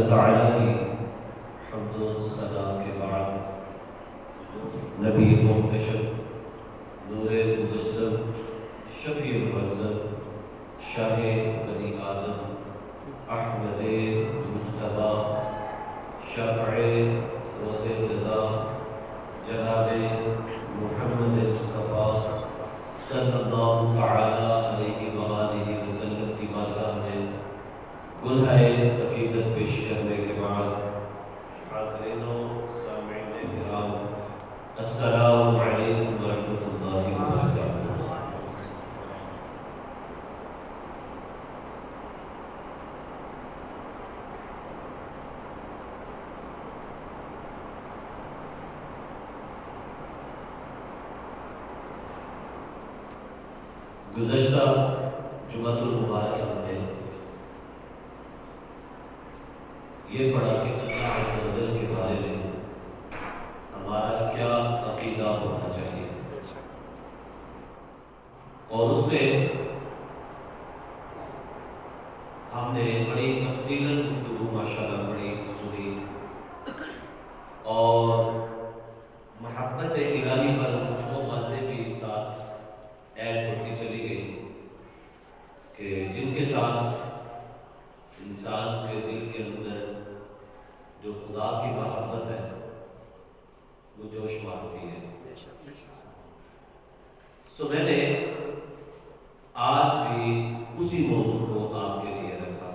تعالیٰ کی حمد و ثنا کے بعد نبی منتشر نور مجسم شفیع المعظم شاہ بنی آدم احمد مجتبی شافع روز جزا جناب محمد مصطفیٰ صلی اللہ تعالی علیہ وآلہ وسلم کی بارگاہ میں گلہائے عقیدت پیش کرنے کے بعد حاضرین و سامعین کرام السلام علیکم ورحمۃ اللہ وبرکاتہ۔ گزشتہ جمعۃ المبارک ہم نے یہ پڑھا کہ اللہ عز و جل کے بارے میں ہمارا کیا عقیدہ ہونا چاہیے، اور اس میں ہم نے بڑی تفصیلاً گفتگو ماشاءاللہ بڑی سنی، اور محبت الہی پر کچھ وہ باتیں بھی ساتھ ایڈ ہوتی چلی گئی کہ جن کے ساتھ انسان کے دل کے اندر جو خدا کی محبت ہے وہ جوش مارتی ہے۔ سو میں نے آج بھی اسی موضوع کو آپ کے لیے رکھا،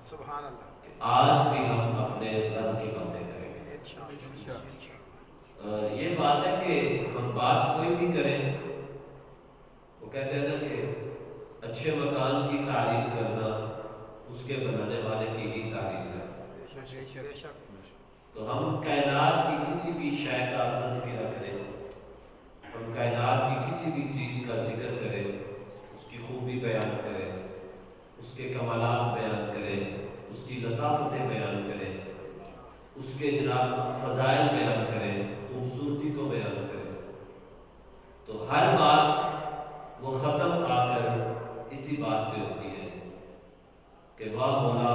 سبحان اللہ، کہ آج بھی ہم اپنے رب کی باتیں کریں گے۔ یہ بات ہے کہ ہم بات کوئی بھی کریں، وہ کہتے ہیں نا کہ اچھے مکان کی تعریف کرنا اس کے بنانے والے کی ہی تعریف ہے۔ تو ہم کائنات کی کسی بھی شے کا تذکرہ کریں، ہم کائنات کی کسی بھی چیز کا ذکر کریں، اس کی خوبی بیان کریں، اس کے کمالات بیان کریں، اس کی لطافتیں بیان کریں، اس کے جناب فضائل بیان کریں، خوبصورتی کو بیان کریں، تو ہر بات وہ ختم آ کر اسی بات پہ ہوتی ہے کہ واہ مولا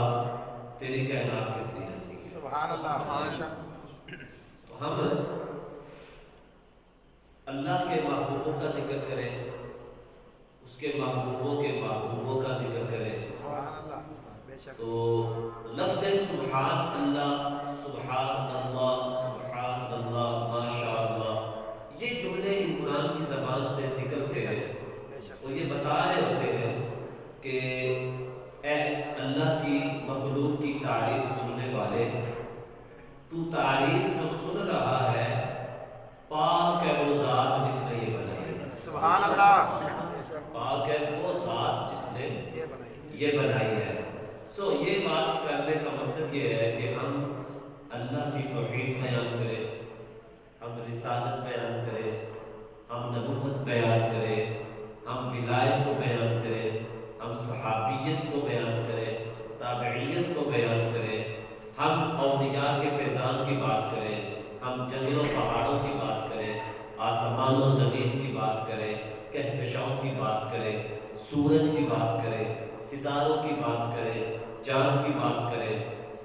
تیری کائنات کتنی حسین ہے۔ سبحان اللہ، تو ہم اللہ کے محبوبوں کا ذکر کریں، اس کے محبوبوں کے محبوبوں کا ذکر کریں، سبحان اللہ، بے شک تو لفظ سبحان اللہ، سبحان اللہ، سبحان اللہ، ماشاء اللہ، یہ جملے انسان کی زبان سے نکلتے ہیں، وہ یہ بتا رہے ہوتے ہیں کہ اے اللہ کی مخلوق کی تعریف سننے والے، تو تعریف جو سن رہا ہے، پاک ہے وہ ذات جس نے یہ بنائی ہے۔ سبحان اللہ، پاک ہے وہ ذات جس نے یہ بنائی ہے۔ سو یہ بات کرنے کا مقصد یہ ہے کہ ہم اللہ کی توحید بیان کریں، ہم رسالت بیان کریں، ہم نبوت بیان کریں، ہم ولایت کو بیان کریں، ہم صحابیت کو بیان کریں، تابعیت کو بیان کریں، ہم اولیاء کے فیضان کی بات کریں، ہم جنگلوں پہاڑوں کی بات کریں، آسمان و زمین کی بات کریں، کہکشاؤں کی بات کریں، سورج کی بات کریں، ستاروں کی بات کریں، چاند کی بات کریں،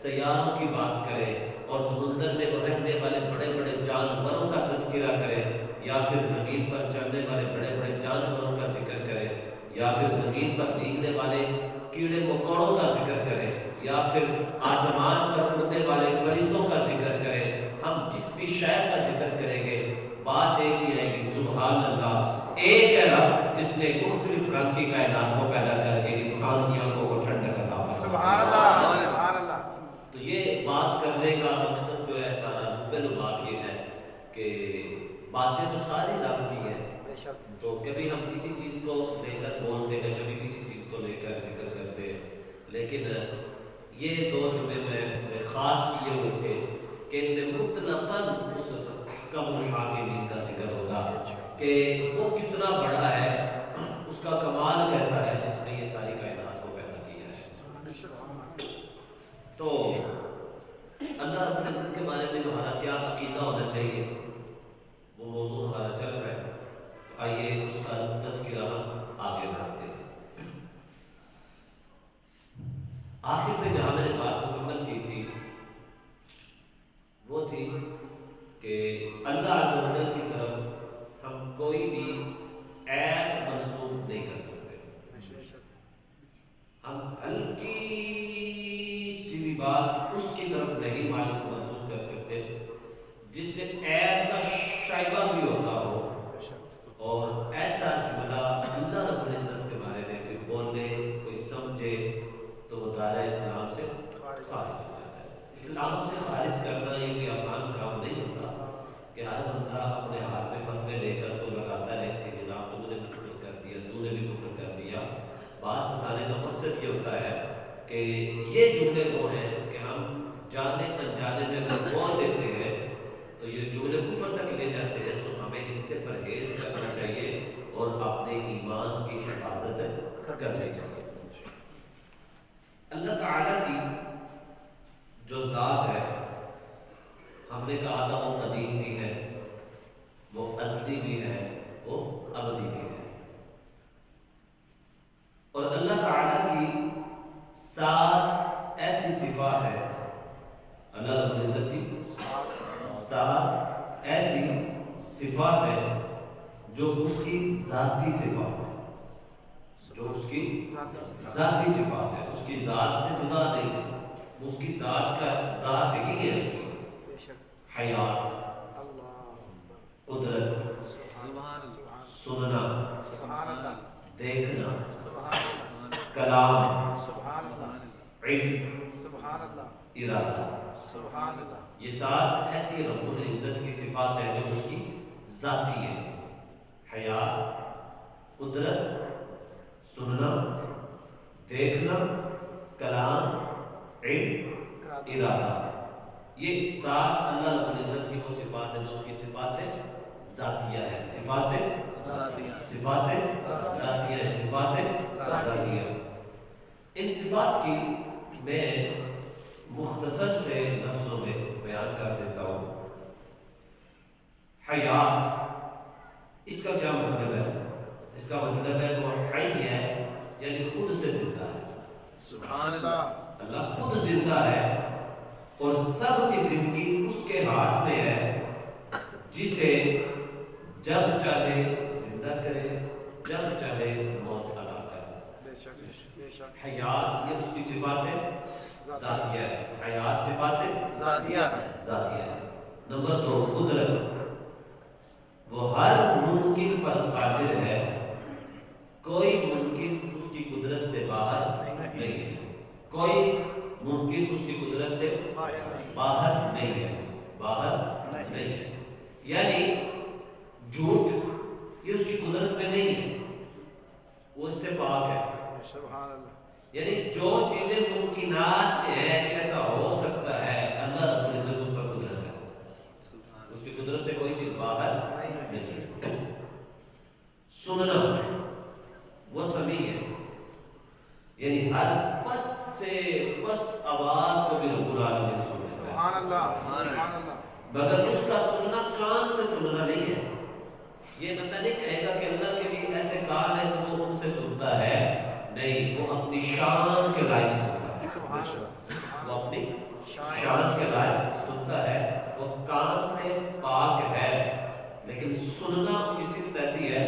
سیاروں کی بات کریں، اور سمندر میں وہ رہنے والے بڑے بڑے جانوروں کا تذکرہ کریں، یا پھر زمین پر چلنے والے بڑے بڑے جانوروں کا ذکر کریں، یا پھر زمین پر بھیگنے والے کیڑے مکوڑوں کا ذکر کریں، یا پھر آسمان پر اڑنے والے پرندوں کا ذکر کریں، ہم جس بھی شے کا ذکر کریں گے بات ایک ہی آئے گی، سبحان اللہ، ایک ہے رب جس نے مختلف رنگ کی کائنات کو پیدا کر کے انسان کی آنکھوں کو ٹھنڈک عطا فرمائی۔ سبحان اللہ، سبحان اللہ۔ تو یہ بات کرنے کا مقصد جو ہے سارا بالباب یہ ہے کہ باتیں تو ساری رب کی ہیں، تو کبھی ہم کسی چیز کو لے کر بولتے ہیں، کبھی کسی چیز کو لے کر ذکر کرتے ہیں، لیکن یہ دو جمعے میں خاص کیے ہوئے تھے کہ ان میں مطلقاً اس حکم الحاکمین کا ذکر ہوگا کہ وہ کتنا بڑا ہے، اس کا کمال کیسا ہے جس نے یہ ساری کائنات کو پیدا کیا ہے۔ تو اللہ رب العزت کے بارے میں ہمارا کیا عقیدہ ہونا چاہیے، وہ موضوع ہمارا چل رہا ہے، تو آئیے اس کا تذکرہ آگے بڑھتے ہیں۔ آخر میں جہاں میں نے بات مکمل کی تھی جس سے عیب کا شائبہ بھی ہوتا ہو، اور ایسا جملہ اللہ رب العزت کے بارے میں کوئی بولے، کوئی سمجھے تو وہ دائرہ اسلام سے خارج ہو جاتا ہے۔ اسلام سے خارج کرنا یہ کوئی آسان کام نہیں ہوتا کہ ہر بندہ اپنے ہاتھ میں فتوے لے کر تو لگاتا رہے کہ جناب تم نے بھی کفر کر دیا، تو نے بھی کفر کر دیا۔ بات بتانے کا مقصد یہ ہوتا ہے کہ یہ جملے وہ ہیں کہ ہم جانے انجانے میں اگر بول دیتے ہیں تو یہ جملے کفر تک لے جاتے ہیں، سو ہمیں ان سے پرہیز کرنا چاہیے اور اپنے ایمان کی حفاظت کرنی چاہیے۔ اللہ تعالیٰ کی جو ذات ہے، ہم نے کہا تھا وہ قدیم بھی ہے، وہ ازلی بھی ہے، وہ ابدی بھی ہے، اور اللہ تعالیٰ کی 7 ایسی صفات ہے، اللہ رب العزت کی 7 ایسی صفات ہے جو اس کی ذاتی صفات ہے، جو اس کی ذاتی صفات ہے، اس کی ذات سے جدا نہیں ہے، اس کی ذات کا ذات ہی ہے، اس کی حیات، قدرت، سننا، دیکھنا، کلام، علم، ارادہ، یہ 7 ایسی رب العزت کی صفات ہیں جو اس کی ذاتی ہے۔ حیات، قدرت، سننا، دیکھنا، کلام، علم، ارادہ، یہ 7 اللہ رب العزت کی وہ صفات ہیں جو اس کی صفات ذاتیہ ہے، صفات ذاتیہ ہے، صفات ذاتیہ۔ ان صفات کی میں مختصر سے لفظوں میں بیان کر دیتا ہوں۔ حیات، اس کا کیا مطلب ہے؟ اس کا مطلب ہے وہ حی ہے، یعنی خود سے زندہ ہے۔ سبحان اللہ، اللہ خود زندہ ہے اور سب کی زندگی اس کے ہاتھ میں ہے، جسے جب چاہے زندہ کرے، جب چاہے موت عطا کرے۔ حیات یہ اس کی صفات ذاتیہ ہے، حیات صفات ذاتیہ ہے۔ نمبر 2 قدرت، وہ ہر ممکن پر قادر ہے، کوئی ممکن اس کی قدرت سے باہر نہیں ہے، کوئی ممکن اس کی قدرت سے باہر نہیں ہے، باہر نہیں ہے، یعنی جھوٹ یہ اس کی قدرت میں نہیں ہے، وہ اس سے پاک ہے۔ سبحان اللہ، یعنی جو چیزیں ممکنات میں ہے کہ ایسا ہو سکتا ہے، اللہ رب العزت اس پر قدرت ہے، اس کی قدرت سے کوئی چیز باہر نہیں ہے۔ سننا، وہ سمیع ہے، یعنی ہر پست سے پست آواز کو بھی رب العالمین سنتا ہے۔ سبحان اللہ، مگر اس کا سننا کان سے سننا نہیں ہے۔ یہ بندہ نہیں کہے گا کہ اللہ کے لیے ایسے کان ہے تو وہ ان سے سنتا ہے، نہیں، وہ اپنی شان کے لائق سنتا ہے، وہ اپنی شان کے لائق سنتا ہے، وہ کان سے پاک ہے، لیکن سننا اس کی صفت ایسی ہے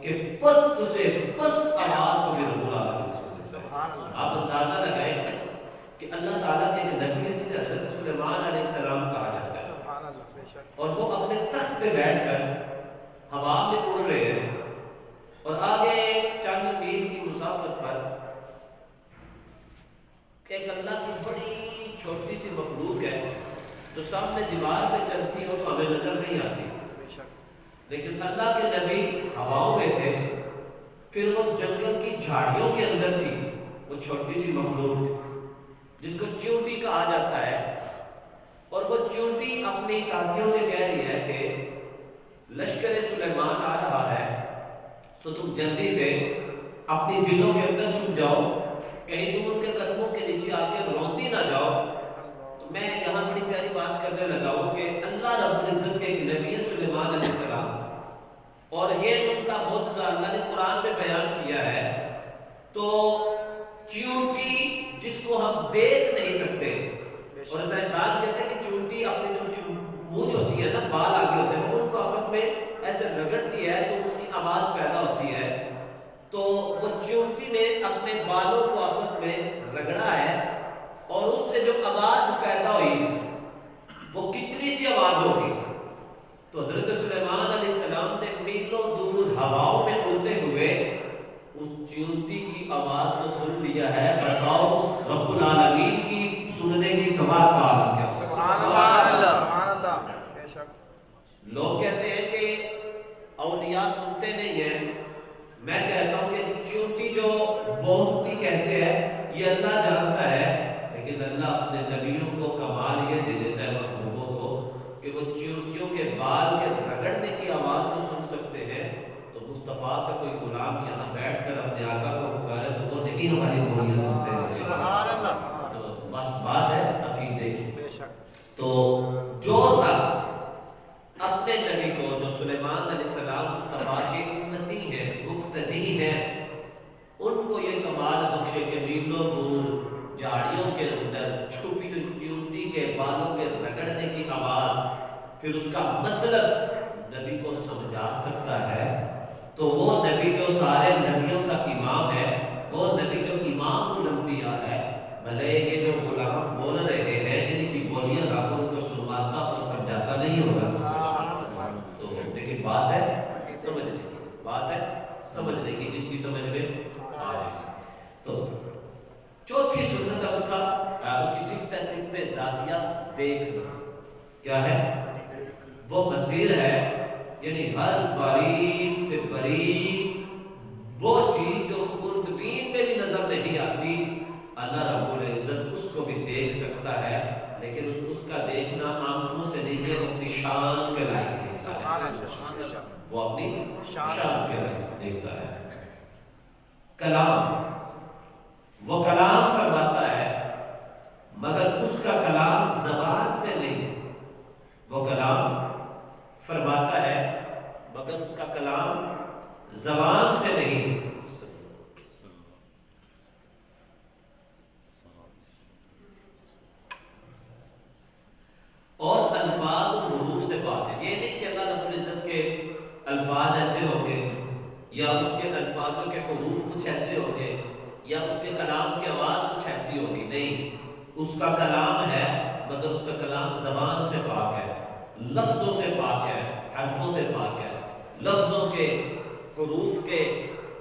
کہ پست سے پست آواز کو بھی رب العالمین سنتا ہے۔ آپ اندازہ لگائیں کہ اللہ تعالیٰ کے ایک نبی ہے جنہیں حضرت سلیمان علیہ السلام کہا جاتا ہے، اور وہ اپنے تخت پہ بیٹھ کر ہوا میں اڑ رہے ہیں، اور آگے چند میل کی مسافت پر ایک اللہ کی بڑی چھوٹی سی مخلوق ہے جو سامنے دیوار پہ چلتی ہو تو ہمیں نظر نہیں آتی، لیکن اللہ کے نبی ہواؤں میں تھے، پھر وہ جنگل کی جھاڑیوں کے اندر تھی، وہ چھوٹی سی مخلوق جس کو چیونٹی کہا جاتا ہے، اور وہ چیونٹی اپنی ساتھیوں سے کہہ رہی ہے کہ لشکر سلیمان آ رہا ہے، سو تم جلدی سے اپنی بلوں کے اندر چھپ جاؤ، کہیں تم ان کے قدموں کے نیچے آ کے روتی نہ جاؤ۔ تو میں یہاں بڑی پیاری بات کرنے لگا ہوں کہ اللہ رب العزت کے ایک نبی ہے سلیمان علیہ السلام، اور یہ ان کا معجزہ اللہ نے قرآن میں بیان کیا ہے، تو چیونٹی جس کو ہم دیکھ نہیں سکتے، اور سائنسدان کہتے ہیں کہ چیونٹی اپنی جو اس کی مونچھ ہوتی ہے نا، بال آگے ہوتے ہیں، ان کو آپس میں ایسے رگڑتی ہے تو اس کی آواز پیدا ہوتی ہے، تو وہ چیونٹی نے اپنے بالوں کو آپس میں رگڑا ہے، اور اس سے جو آواز پیدا ہوئی وہ کتنی سی آواز ہوگی. تو حضرت سلیمان علیہ السلام نے میلوں دور ہواؤں میں اڑتے ہوئے اس چیونٹی کی آواز کو سن لیا ہے. بتاؤ اس رب العالمین کی سننے کی سماعت کا عالم کیا ہوگا. سبحان اللہ سبحان اللہ. بے شک. لوگ کہتے ہیں کہ اولیاء سنتے نہیں ہیں. میں کہتا ہوں کہ چیونٹی جو بونتی کیسے ہے یہ اللہ جانتا ہے، لیکن اللہ اپنے نبیوں کو کمال یہ دے دیتا ہے محبوبوں کو کہ وہ چیونٹیوں کے بال کے رگڑنے کی آواز کو سن سکتے ہیں. تو مصطفیٰ کا کوئی غلام یہاں بیٹھ کر اپنے آقا کو پکارے تو وہ نہیں ہماری بولیاں سنتے ہیں. سبحان اللہ. تو بس بات ہے عقیدے کی. بے شک. تو جو رب اپنے نبی کو جو سلیمان علیہ السلام مصطفیٰ کے امتی ہیں، مقتدی ہیں، ان کو یہ کمال بخشے کہ میلوں دور جھاڑیوں کے اندر چھپی ہوئی چیونٹی کے بالوں کے رگڑنے کی آواز پھر اس کا مطلب نبی کو سمجھا سکتا ہے. تو وہ نبی جو سارے نبیوں کا امام ہے، وہ نبی جو امام الانبیاء ہے، بھلے یہ جو غلام بول رہے ہیں ان کی بولیاں رب ان کو سنواتا اور سمجھاتا نہیں ہوگا. تو لیکن بات ہے سمجھنے کی، بات ہے سمجھنے کی، جس کی سمجھ میں آ جائے. تو چوتھی سنت ہے اس کی صفت ہے صفت ذاتیہ دیکھنا. کیا ہے وہ؟ بصیر ہے، یعنی ہر باریک سے باریک وہ چیز جو خوردبین میں بھی نظر نہیں آتی اللہ رب العزت اس کو بھی دیکھ سکتا ہے، لیکن اس کا دیکھنا آنکھوں سے نہیں ہے، وہ اپنی شان کے لائق دیکھتا ہے. وہ اپنی شان کے لائق دیکھتا ہے. کلام، وہ کلام فرماتا ہے مگر اس کا کلام زبان سے نہیں. وہ کلام فرماتا ہے مگر اس کا کلام زبان سے نہیں. اور الفاظ و حروف سے پاک ہے. یہ نہیں کہ اللہ رب العزت کے الفاظ ایسے ہوں گے یا اس کے الفاظوں کے حروف کچھ ایسے ہوں گے یا اس کے کلام کی آواز کچھ ایسی ہوگی. نہیں، اس کا کلام ہے مگر اس کا کلام زبان سے پاک ہے، لفظوں سے پاک ہے، حرفوں سے پاک ہے. لفظوں کے، حروف کے،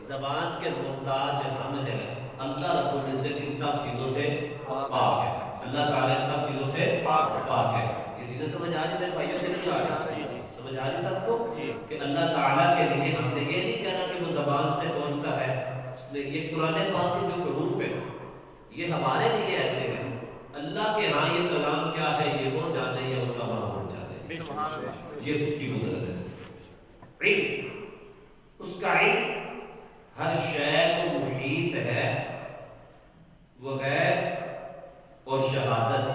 زبان کے محتاج ہم ہیں. اللہ رب العزت ان سب چیزوں سے پاک ہے. اللہ تعالیٰ ان سب چیزوں سے پاک ہے. یہ چیزیں سمجھ آ رہی میرے بھائیوں سے نہیں آ رہی؟ سمجھ آ رہی سب کو کہ اللہ تعالیٰ کے لیے ہم نے یہ نہیں کہنا کہ وہ زبان سے بولتا ہے. اس لیے یہ قرآن پاک کے جو حروف ہیں یہ ہمارے لیے ایسے ہیں. اللہ کے ہاں یہ کلام کیا ہے یہ وہ جانے یا اس کا معبود جانے. یہ اس کی قدرت ہے. علم، اس کا علم ہر شے کو محیط ہے. وہ غیب اور شہادت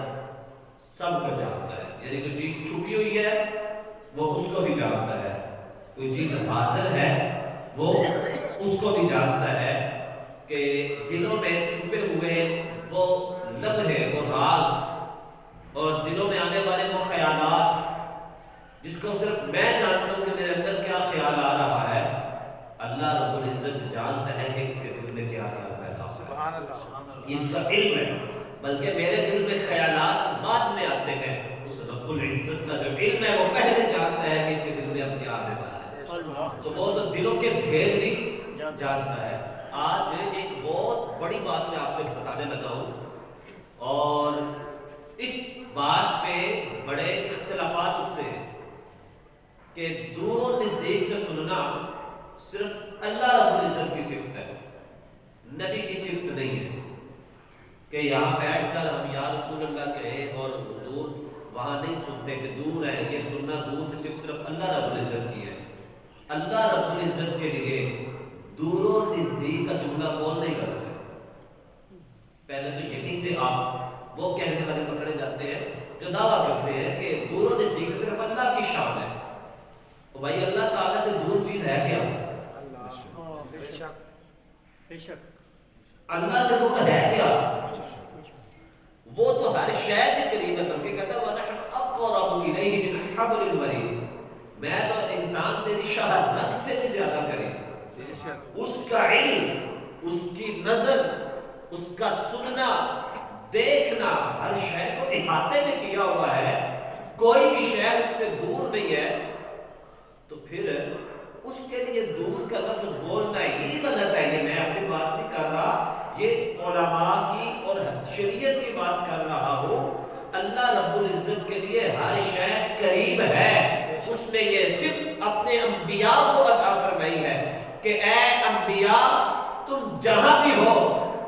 سب کو جانتا ہے. یعنی کوئی چیز چھپی ہوئی ہے وہ اس کو بھی جانتا ہے، کوئی چیز حاصل ہے وہ اس کو بھی جانتا ہے کہ دلوں میں چھپے ہوئے وہ لمحے، وہ راز اور دلوں میں آنے والے وہ خیالات جس کو صرف میں جانتا ہوں کہ میرے اندر کیا خیال آ رہا ہے. اللہ رب العزت جانتا ہے کہ اس کے دل میں کیا خیال پیدا ہوا ہے. یہ اس کا علم ہے. بلکہ میرے دل میں خیالات بعد میں آتے ہیں. اس رب العزت کا جو علم ہے وہ پہلے جانتا ہے کہ اس کے دل میں اب کیا آنے والا ہے. تو وہ تو دلوں کے بھید بھی جانتا ہے. آج ایک بہت بڑی بات میں آپ سے بتانے لگا ہوں اور اس بات پہ بڑے اختلافات اٹھتے ہیں کہ دور و نزدیک سے سننا صرف اللہ رب العزت کی صفت ہے، نبی کی صفت نہیں ہے. کہ یہاں بیٹھ کر ہم یا رسول اللہ کہیں اور حضور وہاں نہیں سنتے کہ دور ہے. یہ سننا دور سے صرف اللہ رب العزت کی ہے. اللہ رب العزت کے لیے دور و نزدیک کا جملہ بولنا ہی غلط ہے. پہلے تو یہیں سے آپ وہ کہنے والے پکڑے جاتے ہیں جو دعویٰ کرتے ہیں کہ دور و نزدیک صرف اللہ کی شان ہے. تو بھائی اللہ تعالیٰ سے دور چیز ہے کیا؟ اللہ سے دور ہے کیا؟ وہ تو ہر شے کے قریب ہے. بلکہ کہتا ہے وَنَحْنُ أَقْرَبُ إِلَيْهِ مِنْ حَبْلِ الْوَرِيدِ. میں تو انسان تیری شاہ رگ سے بھی زیادہ کرے. اس کا علم، اس کی نظر، اس کا سننا، دیکھنا ہر شے کو احاطے میں کیا ہوا ہے. کوئی بھی شے اس سے دور نہیں ہے تو پھر اس کے لیے دور کا لفظ بولنا ہی غلط ہے. یہ میں اپنی بات نہیں کر رہا، یہ علماء کی اور شریعت کی بات کر رہا ہوں. اللہ رب العزت کے لیے ہر شے قریب ہے. اس نے یہ صرف اپنے انبیاء کو عطا فرمائی ہے کہ اے انبیاء تم جہاں بھی ہو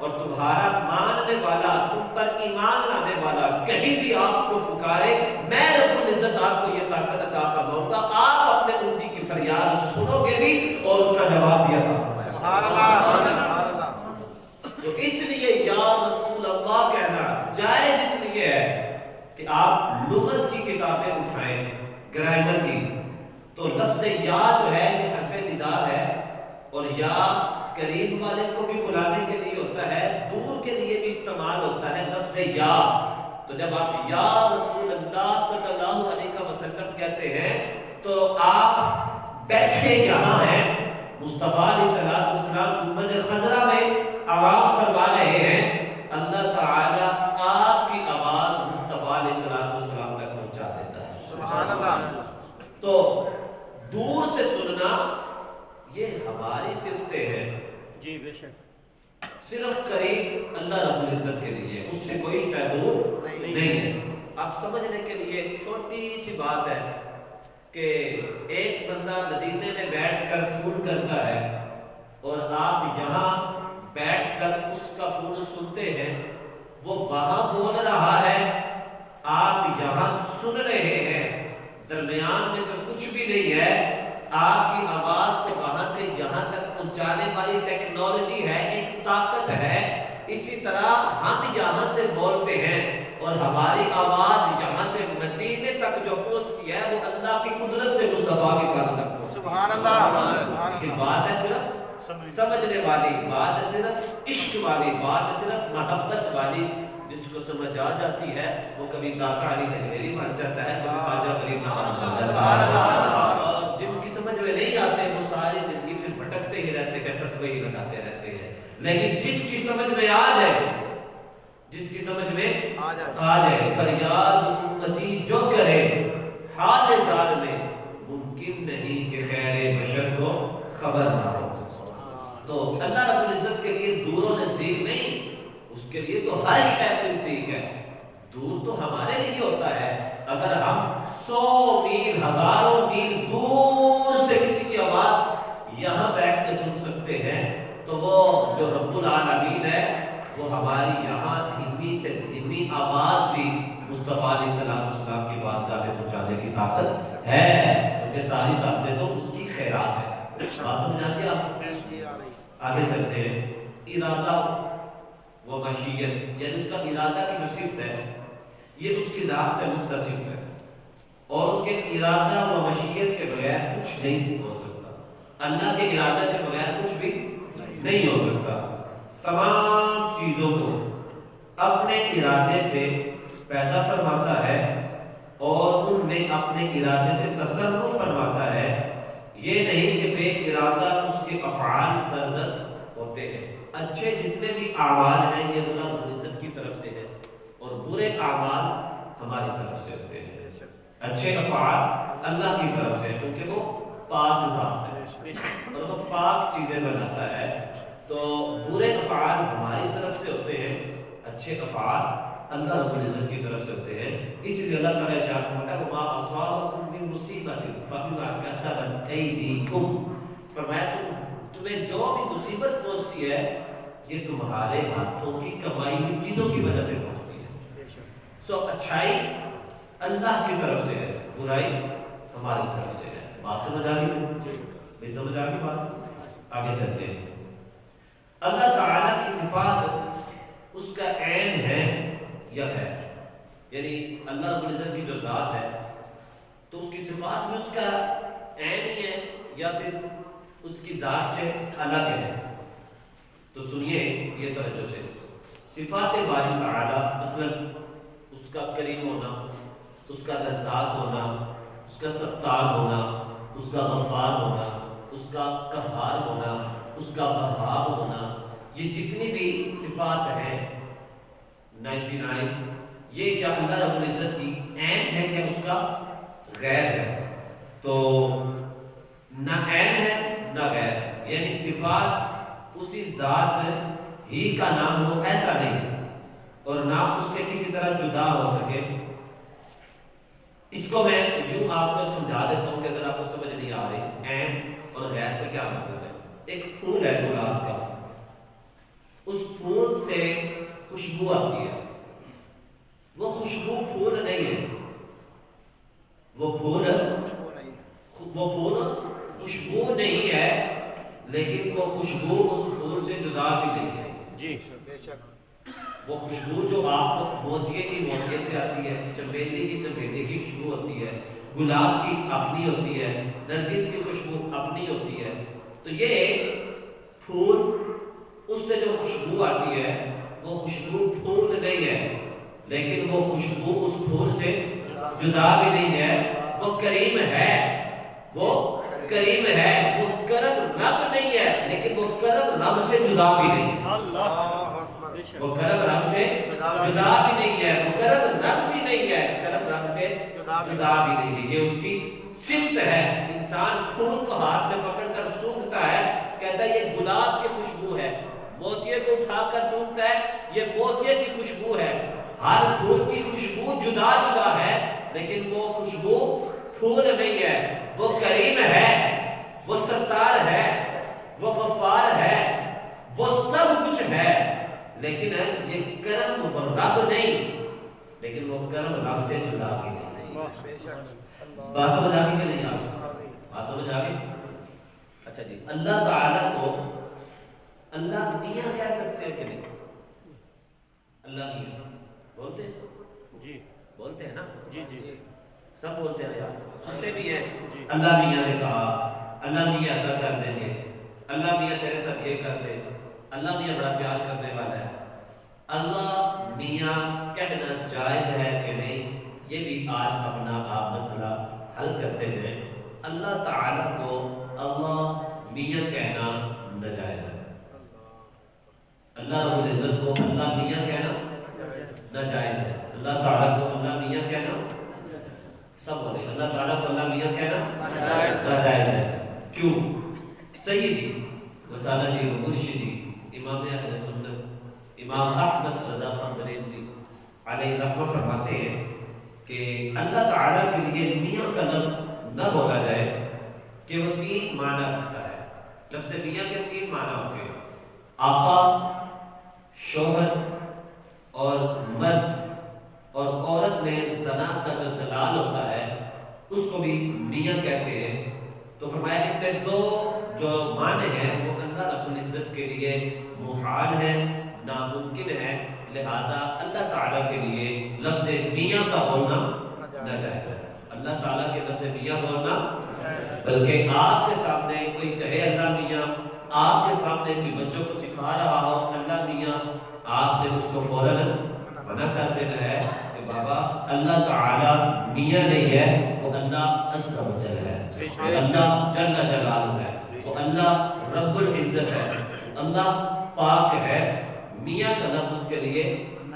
اور تمہارا ماننے والا، تم پر ایمان لانے والا کہیں بھی آپ کو پکارے، میں رب العزت آپ کو یہ طاقت عطا فرماؤں گا. آپ اپنے انجی کی فریاد سنو گے بھی اور اس کا جواب بھی عطا فرمائے. سبحان اللہ. تو اس لیے یا رسول اللہ کہنا جائز اس لیے ہے کہ آپ لغت کی کتابیں اٹھائیں، گرامر کی، تو لفظ یا جو ہے یہ حرف ندا ہے، اور یا قریب والے کو بھی بلانے کے لیے ہوتا ہے، دور کے لیے بھی استعمال ہوتا ہے لفظ یا. تو جب آپ یا رسول اللہ صلی اللہ علیہ وسلم کہتے ہیں تو آپ بیٹھے یہاں ہیں. مصطفیٰ علیہ السلام گنبد خضرا میں آرام فرما رہے ہیں، اللہ تعالیٰ آپ کی آواز مصطفیٰ علیہ السلام تک پہنچا دیتا ہے. سبحان اللہ. تو دور سے سننا یہ ہماری صفتیں ہیں. جی بے شک. صرف قریب اللہ رب العزت کے لیے، اس سے کوئی شے دور نہیں ہے. آپ سمجھنے کے لیے ایک چھوٹی سی بات ہے کہ ایک بندہ مدینے میں بیٹھ کر فون کرتا ہے اور آپ یہاں بیٹھ کر اس کا فون سنتے ہیں. وہ وہاں بول رہا ہے، آپ یہاں سن رہے ہیں، درمیان میں تو کچھ بھی نہیں ہے. آپ کی آواز کو وہاں سے یہاں تک پہنچانے والی ٹیکنالوجی ہے، ایک طاقت ہے. اسی طرح ہم یہاں سے بولتے ہیں اور ہماری آواز یہاں سے مدینے تک جو پہنچتی ہے وہ اللہ کی قدرت سے مصطفیٰ کے کانوں تک پہنچتی ہے. سبحان اللہ. کہ بات ہے صرف سمجھنے والی، بات ہے صرف عشق والی، بات ہے صرف محبت والی. جس کو سمجھ آ جاتی ہے وہ کبھی داتا علی حجویری بن جاتا ہے، کبھی خواجہ فرید نواز بن جاتا ہے. اور جن کی سمجھ میں نہیں آتے وہ ساری زندگی پھر بھٹکتے ہی رہتے ہیں، فتوے ہی لگاتے رہتے ہیں. لیکن جس کی سمجھ میں آ جائے، جس کی سمجھ میں آ جائے، فریاد امتی جو کرے حال زار میں ممکن نہیں کہ خیر بشر کو خبر نہ ہو. تو اللہ رب العزت کے لیے دور و نزدیک نہیں، اس کے لیے تو ہر شے نزدیک ہے. دور تو ہمارے لیے ہوتا ہے. اگر ہم 100 میل، ہزاروں میل دور سے کسی کی آواز یہاں بیٹھ کے سن سکتے ہیں تو وہ جو رب العالمین ہے وہ ہماری یہاں دھیمی سے دھیمی آواز بھی مصطفیٰ علیہ السلام کی بارگاہ میں پہنچانے کی طاقت ہے. کیونکہ ساری طاقتیں تو اس کی خیرات ہے. بات سمجھ آتی ہے آپ کو؟ آگے چلتے ہیں. ارادہ و مشیت، یعنی اس کا ارادہ کی جو صفت ہے یہ اس کی ذات سے متصف ہے، اور اس کے ارادہ و مشیت کے بغیر کچھ نہیں ہو سکتا. اللہ کے ارادہ کے بغیر کچھ بھی نہیں ہو سکتا. تمام چیزوں کو اپنے ارادے سے پیدا فرماتا ہے اور ان میں اپنے ارادے سے تصرف فرماتا ہے. یہ نہیں کہ بے ارادہ اس کے افعال سرزد ہوتے ہیں. اچھے جتنے بھی اعمال ہیں یہ اللہ رب العزت کی طرف سے ہے اور برے اعمال ہماری طرف سے ہوتے ہیں. اچھے افعال اللہ کی طرف سے کیونکہ وہ پاک ذات ہے اور وہ پاک چیزیں بناتا ہے. تو برے افعال ہماری طرف سے ہوتے ہیں، اچھے افعال اللہ رب العزت کی طرف سے ہوتے ہیں. اسی لیے اللہ تعالیٰ ارشاد فرماتا ہے وما اصابکم من مصیبت فبما کسبت ایدیکم، فرمایا تمہیں جو بھی مصیبت پہنچتی ہے یہ تمہارے ہاتھوں کی کمائی ہوئی چیزوں کی وجہ سے پہنچتی ہے. سو اچھائی اللہ کی طرف سے ہے، برائی ہماری طرف سے ہے. بات سمجھ آ گئی؟ بھائی سمجھ آ گئی بات؟ آگے چلتے ہیں. اللہ تعالیٰ کی صفات اس کا عین ہے یا ہے، یعنی اللہ رب العزت کی جو ذات ہے تو اس کی صفات میں اس کا عین ہی ہے یا پھر اس کی ذات سے الگ ہے. تو سنیے یہ توجہ سے، صفات باری تعالیٰ مثلا اس کا کریم ہونا، اس کا رزاق ہونا، اس کا ستار ہونا، اس کا غفار ہونا، اس کا قہار ہونا، اس کا وہاب ہونا، یہ جتنی بھی صفات ہیں 99 یہ کیا اللہ رب العزت کی عین ہے یا اس کا غیر ہے؟ تو نہ عین ہے نہ غیر، یعنی صفات اسی ذات ہی کا نام ہو ایسا نہیں، اور نہ اس سے کسی طرح جدا ہو سکے۔ اس کو میں یوں آپ کو سمجھا دیتا ہوں کہ اگر آپ کو سمجھ نہیں آ رہی عین اور غیر کا کیا مطلب ہے۔ ایک پھول ہے گلاب کا، اس پھول سے خوشبو آتی ہے، وہ خوشبو پھول نہیں ہے، وہ پھول خوشبو نہیں ہے، لیکن وہ خوشبو اس پھول سے جدا بھی نہیں ہے۔ جی بے شک۔ وہ خوشبو جو آپ کو موتیے کی موتیے سے آتی ہے، چمیلی کی چمیلی کی خوشبو ہوتی ہے، گلاب کی اپنی ہوتی ہے، نرگس کی خوشبو اپنی ہوتی ہے، تو یہ پھول اس سے جو خوشبو آتی ہے وہ خوشبو پھول نہیں ہے، لیکن وہ خوشبو اس پھول سے جدا بھی نہیں ہے۔ وہ کریم ہے، وہ کریم ہے، وہ کرم رب نہیں ہے، لیکن وہ کرم رب سے جدا بھی نہیں ہے۔ وہ کرم رب سے جدا بھی نہیں ہے، وہ کرم رب بھی نہیں ہے، کرم رب سے جدا بھی نہیں ہے، یہ اس کی صفت ہے۔ انسان پھول کو ہاتھ میں پکڑ کر سونگھتا ہے، کہتا ہے یہ گلاب کی خوشبو ہے، موتیے کو اٹھا کر سونگھتا ہے یہ موتیے کی خوشبو ہے۔ ہر پھول کی خوشبو جدا جدا ہے، لیکن وہ خوشبو پھول نہیں ہے۔ وہ کریم ہے، وہ ستار ہے، وہ غفار ہے، وہ سب کچھ ہے، لیکن یہ کرم رب نہیں، لیکن وہ کرم رب سے جدا بھی نہیں۔ بات سمجھ آ گئی کہ نہیں آ گئی؟ بات سمجھ آ گئی؟ اچھا جی، اللہ تعالیٰ کو اللہ میاں کہہ سکتے ہیں کہ نہیں؟ اللہ میاں بولتے ہیں؟ جی بولتے ہیں نا؟ جی جی سب بولتے ہیں یار، سنتے بھی ہیں۔ اللہ میاں نے کہا، اللہ میاں ایسا کر دیں گے، اللہ میاں تیرے ساتھ یہ کر دے، اللہ میاں بڑا پیار کرنے والا ہے۔ اللہ میاں کہنا جائز ہے کہ نہیں، یہ بھی آج اپنا آپ مسئلہ حل کرتے جائیں۔ اللہ تعالیٰ کو اللہ میاں کہنا ناجائز ہے، اللہ رب العزت کو اللہ میاں کہنا ناجائز ہے، اللہ تعالیٰ کو اللہ میاں کہنا سب ہو رہے، اللہ تعالیٰ کو اللہ میاں کہنا ناجائز ہے۔ کیوں؟ سیدی وسالتی و مرشدی امام اہل سنت امام احمد رضا خان بریلوی علیہ رحمہ فرماتے ہیں کہ اللہ تعالیٰ کے لیے میاں کا لفظ نہ بولا جائے کہ وہ تین معنی رکھتا ہے۔ لفظ میاں کے تین معنی ہوتے ہیں، آقا، شوہر اور مرد، اور عورت میں زنا کا جو دلال ہوتا ہے اس کو بھی میاں کہتے ہیں۔ تو فرمایا ان میں دو جو معنی ہیں وہ اللہ رب العزت کے لیے محال ہے، ناممکن ہے، لہذا اللہ تعالیٰ کے لیے لفظ میاں کا بولنا ناجائز ہے۔ اللہ تعالیٰ کے لفظ میاں بولنا، بلکہ آپ کے سامنے کوئی کہے اللہ میاں، آپ کے سامنے کوئی بچوں کو سکھا رہا ہو اللہ میاں، آپ نے اس کو فوراً منع کر دینا ہے کہ بابا اللہ تعالیٰ میاں نہیں ہے، وہ اللہ عز و جل ہے، وہ اللہ جل جلالہ ہے، وہ اللہ رب العزت ہے، اللہ پاک ہے۔ میاں کا لفظ اس کے لیے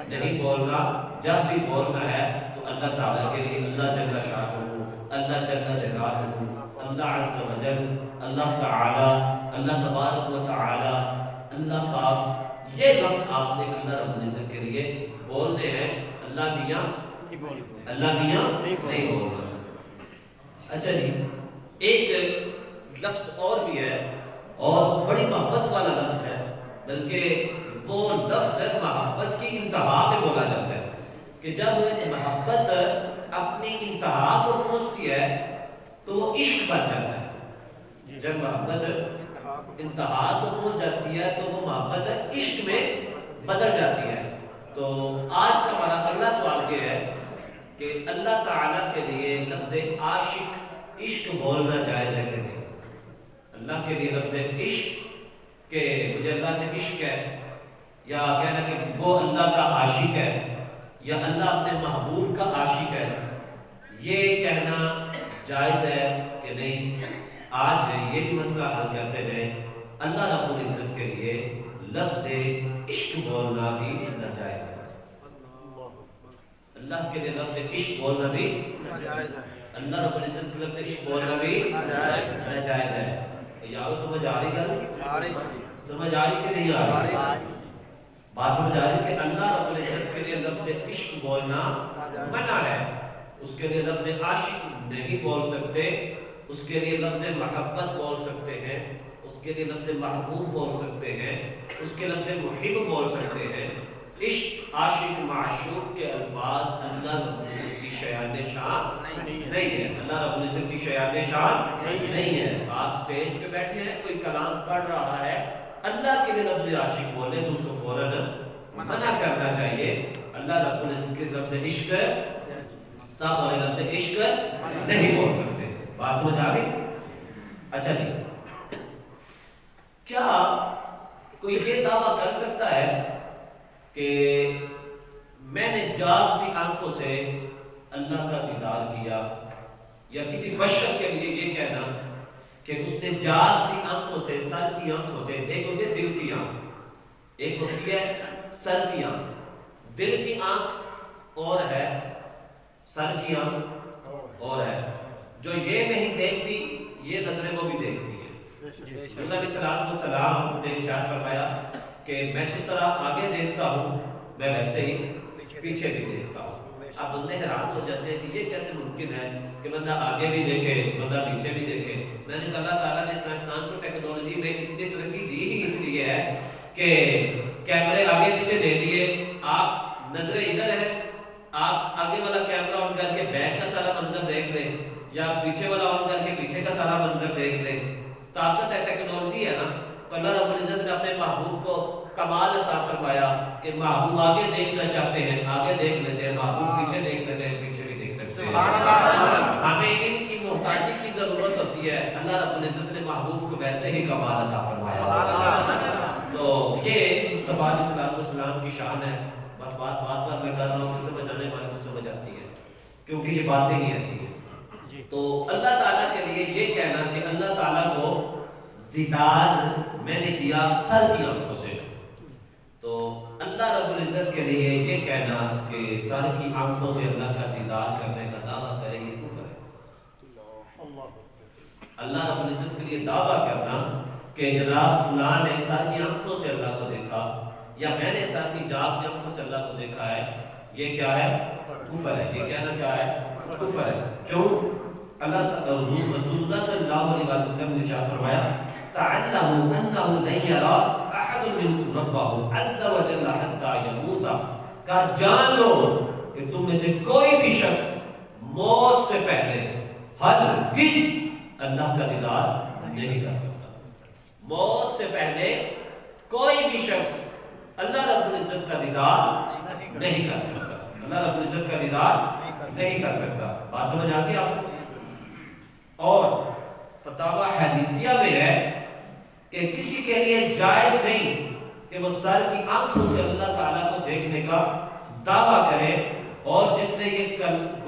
نہیں بولنا، جب بھی بولنا ہے تو اللہ تعالیٰ کے لیے اللہ جل شانہ، اللہ جل جلالہ، اللہ عز و جل، اللہ تعالیٰ، اللہ تبارک و تعالیٰ، اللہ پاک، یہ لفظ آپ نے اللہ رب العزت کے لیے بولنے ہیں، اللہ میاں نہیں بولنا۔ اچھا جی، ایک لفظ اور بھی ہے اور بڑی محبت والا لفظ ہے، بلکہ وہ لفظ ہے محبت کی انتہا پہ بولا جاتا ہے کہ جب محبت اپنی انتہا کو پہنچتی ہے تو وہ عشق بن جاتا ہے۔ جب محبت انتہا کو پہنچ جاتی ہے تو وہ محبت عشق میں بدل جاتی ہے۔ تو آج کا ہمارا اگلا سوال یہ ہے کہ اللہ تعالیٰ کے لیے لفظ عاشق، عشق بولنا جائز ہے کہ نہیں؟ اللہ کے لیے لفظ عشق کہ مجھے اللہ سے عشق ہے، یا کہنا کہ وہ اللہ کا عاشق ہے، یا اللہ اپنے محبوب کا عاشق ہے، یہ کہنا جائز ہے کہ نہیں؟ آج یہ بھی مسئلہ حل کرتے ہیں۔ اللہ رب العزت کے لیے لفظ عشق بولنا بھی ناجائز ہے۔ اللہ کے لیے لفظ عشق بولنا بھی ناجائز ہے اللہ رب العزت کے لفظ عشق بولنا بھی ناجائز ہے. یارو سمجھ آ رہی گل؟ آ رہی سمجھ آ رہی کہ نہیں آ رہی؟ بات سمجھ آ رہی کہ اللہ رب العزت کے لیے لفظ عشق بولنا منع ہے. اس کے لیے لفظ عاشق نہیں بول سکتے، اس کے لیے لفظ محبت بول سکتے ہیں، اس کے لیے لفظ محبوب بول سکتے ہیں، اس کے لفظ محب بول سکتے ہیں. عشق، عاشق، معشوق کے الفاظ اللہ رب العزت کی شیان شان نہیں ہے. اللہ رب العزت کی شیان شان نہیں ہے. آپ سٹیج پہ بیٹھے ہیں، کوئی کلام پڑھ رہا ہے، اللہ کے لیے لفظ عاشق بولے تو اس کو فوراً منع کرنا چاہیے. اللہ رب العزت کے لفظ عشق صاحب والے لفظ عشق نہیں بول سکتے. بات سمجھ آ گئی؟ اچھا جی، کیا کوئی یہ دعویٰ کر سکتا ہے کہ میں نے جاگتی آنکھوں سے اللہ کا دیدار کیا، یا کسی بشر کے لیے یہ کہنا کہ اس نے جاگتی آنکھوں سے، سر کی آنکھوں سے، ایک ہوتی ہے دل کی آنکھ، ایک ہوتی ہے سر کی آنکھ. دل کی آنکھ اور ہے، سر کی آنکھ اور ہے. جو یہ نہیں دیکھتی، یہ نظریں وہ بھی دیکھتی ہے. نبی علیہ السلام نے ارشاد فرمایا کہ میں جس طرح آگے دیکھتا ہوں میں ویسے ہی پیچھے بھی دیکھتا ہوں. اب بندے حیران ہو جاتے ہیں کہ یہ کیسے ممکن ہے کہ بندہ آگے بھی دیکھے، بندہ پیچھے بھی دیکھے. میں نے کہا اللہ تعالیٰ نے سائنسدان کو ٹیکنالوجی میں اتنی ترقی دی ہی اس لیے ہے کہ کیمرے آگے پیچھے دے دیے، آپ نظریں ادھر ہیں، آپ آگے والا کیمرہ آن کر کے بیک کا سارا منظر دیکھ لیں، یا پیچھے والا آن کر کے پیچھے کا سارا منظر دیکھ لیں. طاقت ہے، ٹیکنالوجی ہے نا. تو اللہ رب العزت نے اپنے محبوب کو کمال عطا فرمایا کہ محبوب آگے دیکھنا چاہتے ہیں آگے دیکھ لیتے ہیں، محبوب پیچھے دیکھنا چاہتے ہیں پیچھے بھی دیکھ سکتے ہیں. ہمیں ان کی محتاجی کی ضرورت ہوتی ہے، اللہ رب العزت نے محبوب کو ویسے ہی کمال عطا فرمایا. تو یہ مصطفیٰ علیہ السلام کی شان ہے. بس بات بار میں کر رہا ہوں کہ سمجھ آنے والے کو سمجھ آتی ہے، کیونکہ یہ باتیں ہی ایسی ہیں. تو اللہ تعالیٰ کے لیے یہ کہنا کہ اللہ تعالیٰ کو دیدار میں نے کیا سر کی آنکھوں سے، تو اللہ رب العزت کے لیے یہ کہنا کہ سر کی آنکھوں سے اللہ کا دیدار کرنے کا دعویٰ کرے یہ کفر ہے. اللہ رب العزت کے لیے دعویٰ کرنا کہ جناب فلاں نے سر کی آنکھوں سے اللہ کو دیکھا، یا میں نے سر کی جاگتی آنکھوں سے اللہ کو دیکھا ہے، یہ کیا ہے؟ کفر ہے. یہ کہنا کیا ہے؟ کفر ہے. کیوں؟ اللہ رسول اللہ صلی اللہ علیہ وسلم نے ارشاد فرمایا تعلموا انه لن يرى احد منكم ربه عز وجل حتى يموت. کہ جان لو کہ تم میں سے کوئی بھی شخص موت سے پہلے ہرگز اللہ کا دیدار نہیں کر سکتا. موت سے پہلے کوئی بھی شخص اللہ رب العزت کا دیدار نہیں کر سکتا. اللہ رب العزت کا دیدار نہیں کر سکتا. بات سمجھ آ گئی آپ کو؟ اور فتاوی حدیثیہ میں ہے کہ کسی کے لیے جائز نہیں کہ وہ سر کی آنکھوں سے اللہ تعالیٰ کو دیکھنے کا دعویٰ کرے، اور جس نے یہ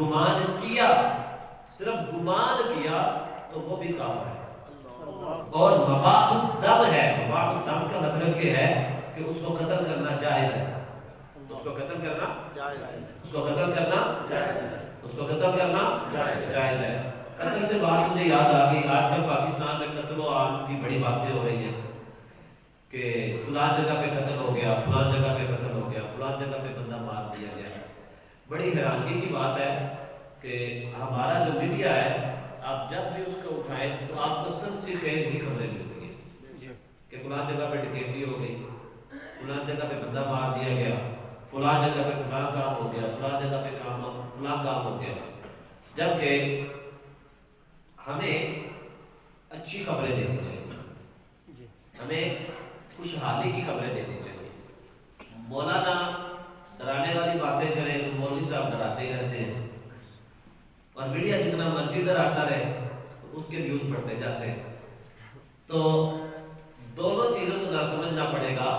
گمان کیا، صرف گمان کیا، تو وہ بھی کافر ہے. اور مباح الدم ہے. مباح الدم کا مطلب یہ ہے کہ اس کو قتل کرنا جائز ہے. اس کو قتل کرنا جائز ہے. اس کو قتل کرنا جائز ہے. اس کو قتل کرنا جائز ہے. قتل سے بات مجھے یاد آ گئی، آج کل پاکستان میں قتل و عام کی بڑی باتیں ہو رہی ہیں کہ فلاں جگہ پہ قتل ہو گیا، فلاں جگہ پہ قتل ہو گیا، فلاں جگہ پہ بندہ مار دیا گیا. بڑی حیرانگی کی بات ہے کہ ہمارا جو میڈیا ہے، آپ جب بھی اس کو اٹھائیں تو آپ کو سنسی خیز ہی خبریں ملتی ہیں کہ فلاں جگہ پہ ڈکیتی ہو گئی، فلاں جگہ پہ بندہ مار دیا گیا، فلاں جگہ پہ فلاں کام ہو گیا، فلاں جگہ پہ فلاں کام ہو گیا. جبکہ ہمیں اچھی خبریں دینی چاہیے، ہمیں خوشحالی کی خبریں دینی چاہیے. مولانا ڈرانے والی باتیں کریں تو مولوی صاحب ڈراتے ہی رہتے ہیں، اور میڈیا جتنا مرضی ڈراتا رہے اس کے ویوز بڑھتے جاتے ہیں. تو دونوں چیزوں کو ذرا سمجھنا پڑے گا.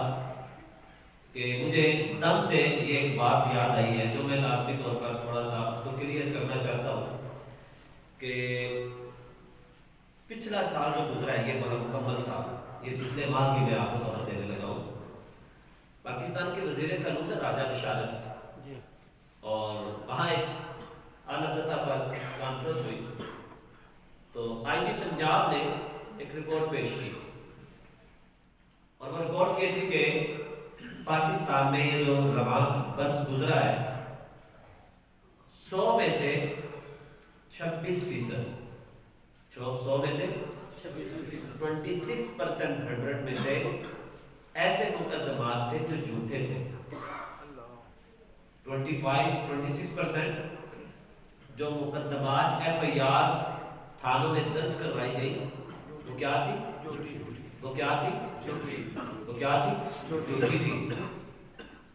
کہ مجھے دم سے یہ ایک بات یاد آئی ہے جو میں لازمی طور پر تھوڑا سا اس کو کلیئر کرنا چاہتا ہوں کہ پچھلا سال جو گزرا ہے، یہ مکمل سال، یہ پچھلے ماہ کی میں آپ کو خبر دینے لگا ہوں. پاکستان کے وزیر قانون راجہ بشارت اور وہاں ایک اعلیٰ سطح پر کانفرنس ہوئی تو آئی جی پنجاب نے ایک رپورٹ پیش کی اور وہ رپورٹ یہ تھی کہ پاکستان میں یہ جو رمضان برس گزرا ہے 100 میں سے 26%، 100 میں سے 26% 100 میں سے ایسے مقدمات تھے جو جھوٹے تھے. 26% جو مقدمات ایف آئی آر تھانوں میں درج کروائی گئی وہ کیا تھی؟ وہ کیا تھی؟ وہ کیا تھی؟ جھوٹی تھی.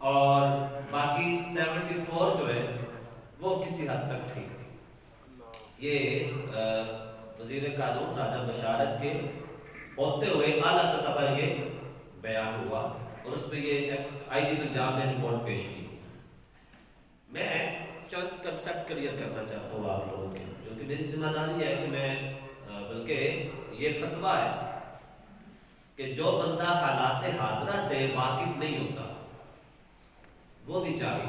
اور باقی 74 جو ہے وہ کسی حد تک ٹھیک تھی. یہ وزیر قانون راجہ بشارت کے ہوتے ہوئے اعلیٰ سطح پر یہ بیان ہوا اور اس پہ یہ آئی جی پنجاب نے رپورٹ پیش کی. میں چند کنسپٹ کلیئر کرنا چاہتا ہوں آپ لوگوں کے، کیونکہ میری ذمہ داری ہے کہ میں بلکہ یہ فتویٰ ہے کہ جو بندہ حالات حاضرہ سے واقف نہیں ہوتا وہ بھی جاہل.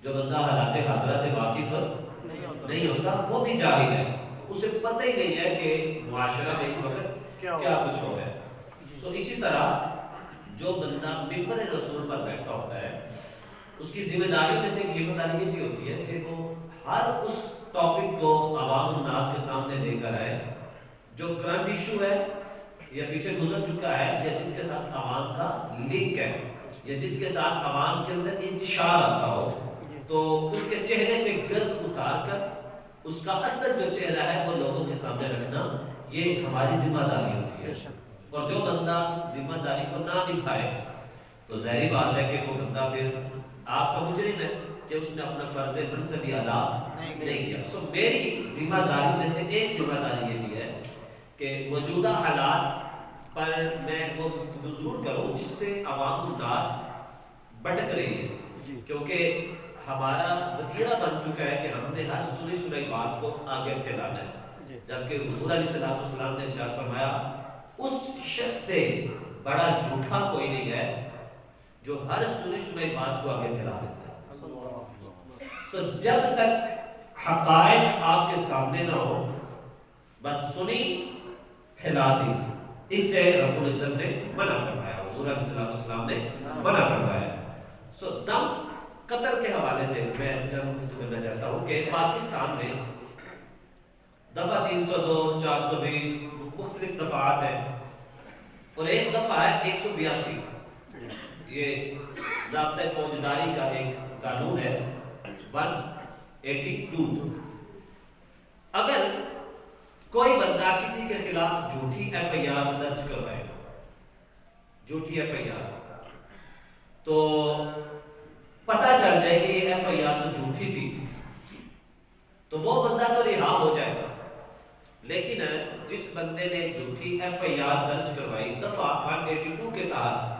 جو بندہ حالات حاضرہ سے واقف نہیں ہوتا وہ بھی جاہل ہے، اسے پتہ ہی نہیں ہے کہ معاشرہ میں اس وقت کیا کچھ ہو رہا ہے. سو اسی طرح جو بندہ ممبر رسول پر بیٹھا ہوتا ہے اس کی ذمہ داری میں سے ایک ذمہ داری یہ بھی ہوتی ہے کہ وہ ہر اس ٹاپک کو عوام الناس کے سامنے لے کر آئے جو کرنٹ ایشو ہے یا پیچھے گزر چکا ہے یا جس کے ساتھ عوام کا لنک ہے یا جس کے ساتھ عوام کے اندر انتشار آتا ہو، تو اس کے چہرے سے گرد اتار کر اس کا اصل جو چہرہ ہے وہ لوگوں کے سامنے رکھنا یہ ہماری ذمہ داری ہوتی ہے. اور جو بندہ اس ذمہ داری کو نہ نبھائے تو ظاہری بات ہے کہ وہ بندہ پھر آپ کا مجرم ہے کہ اس نے اپنا فرض منصبی ادا نہیں کیا. سو میری ذمہ داری میں سے ایک ذمہ داری یہ بھی ہے کہ موجودہ حالات پر میں وہ گفتگو ضرور کروں جس سے عوام الناس بھٹک رہی ہے، کیونکہ ہمارا وتیرہ بن چکا ہے کہ ہم نے ہر سنی بات کو آگے پھیلانا ہے، جبکہ حضور علیہ الصلوۃ والسلام نے ارشاد فرمایا اس شخص سے بڑا جھوٹا کوئی نہیں ہے جو ہر سنی بات کو آگے پھیلا دیتا ہے. سو جب تک حقائق آپ کے سامنے نہ ہو بس سنی پھیلا دی، اس سے رب العزت نے منع فرمایا، حضور علیہ الصلوۃ والسلام نے منع فرمایا. سو دم قتل کے حوالے سے میں چند گفتگو کرنا چاہتا ہوں کہ پاکستان میں دفعہ 302 420 مختلف دفعات ہیں اور ایک دفعہ ہے 182. یہ ضابطۂ فوجداری کا ایک قانون ہے 182. اگر کوئی بندہ کسی کے خلاف جھوٹی ایف آئی آر درج کروائے، جھوٹی ایف آئی آر، تو پتہ چل جائے کہ یہ ایف آئی آر تو جھوٹی تھی تو وہ بندہ تو رہا ہو جائے گا. لیکن جس بندے نے جھوٹی ایف آئی آر درج کروائی دفعہ 182 کے تحت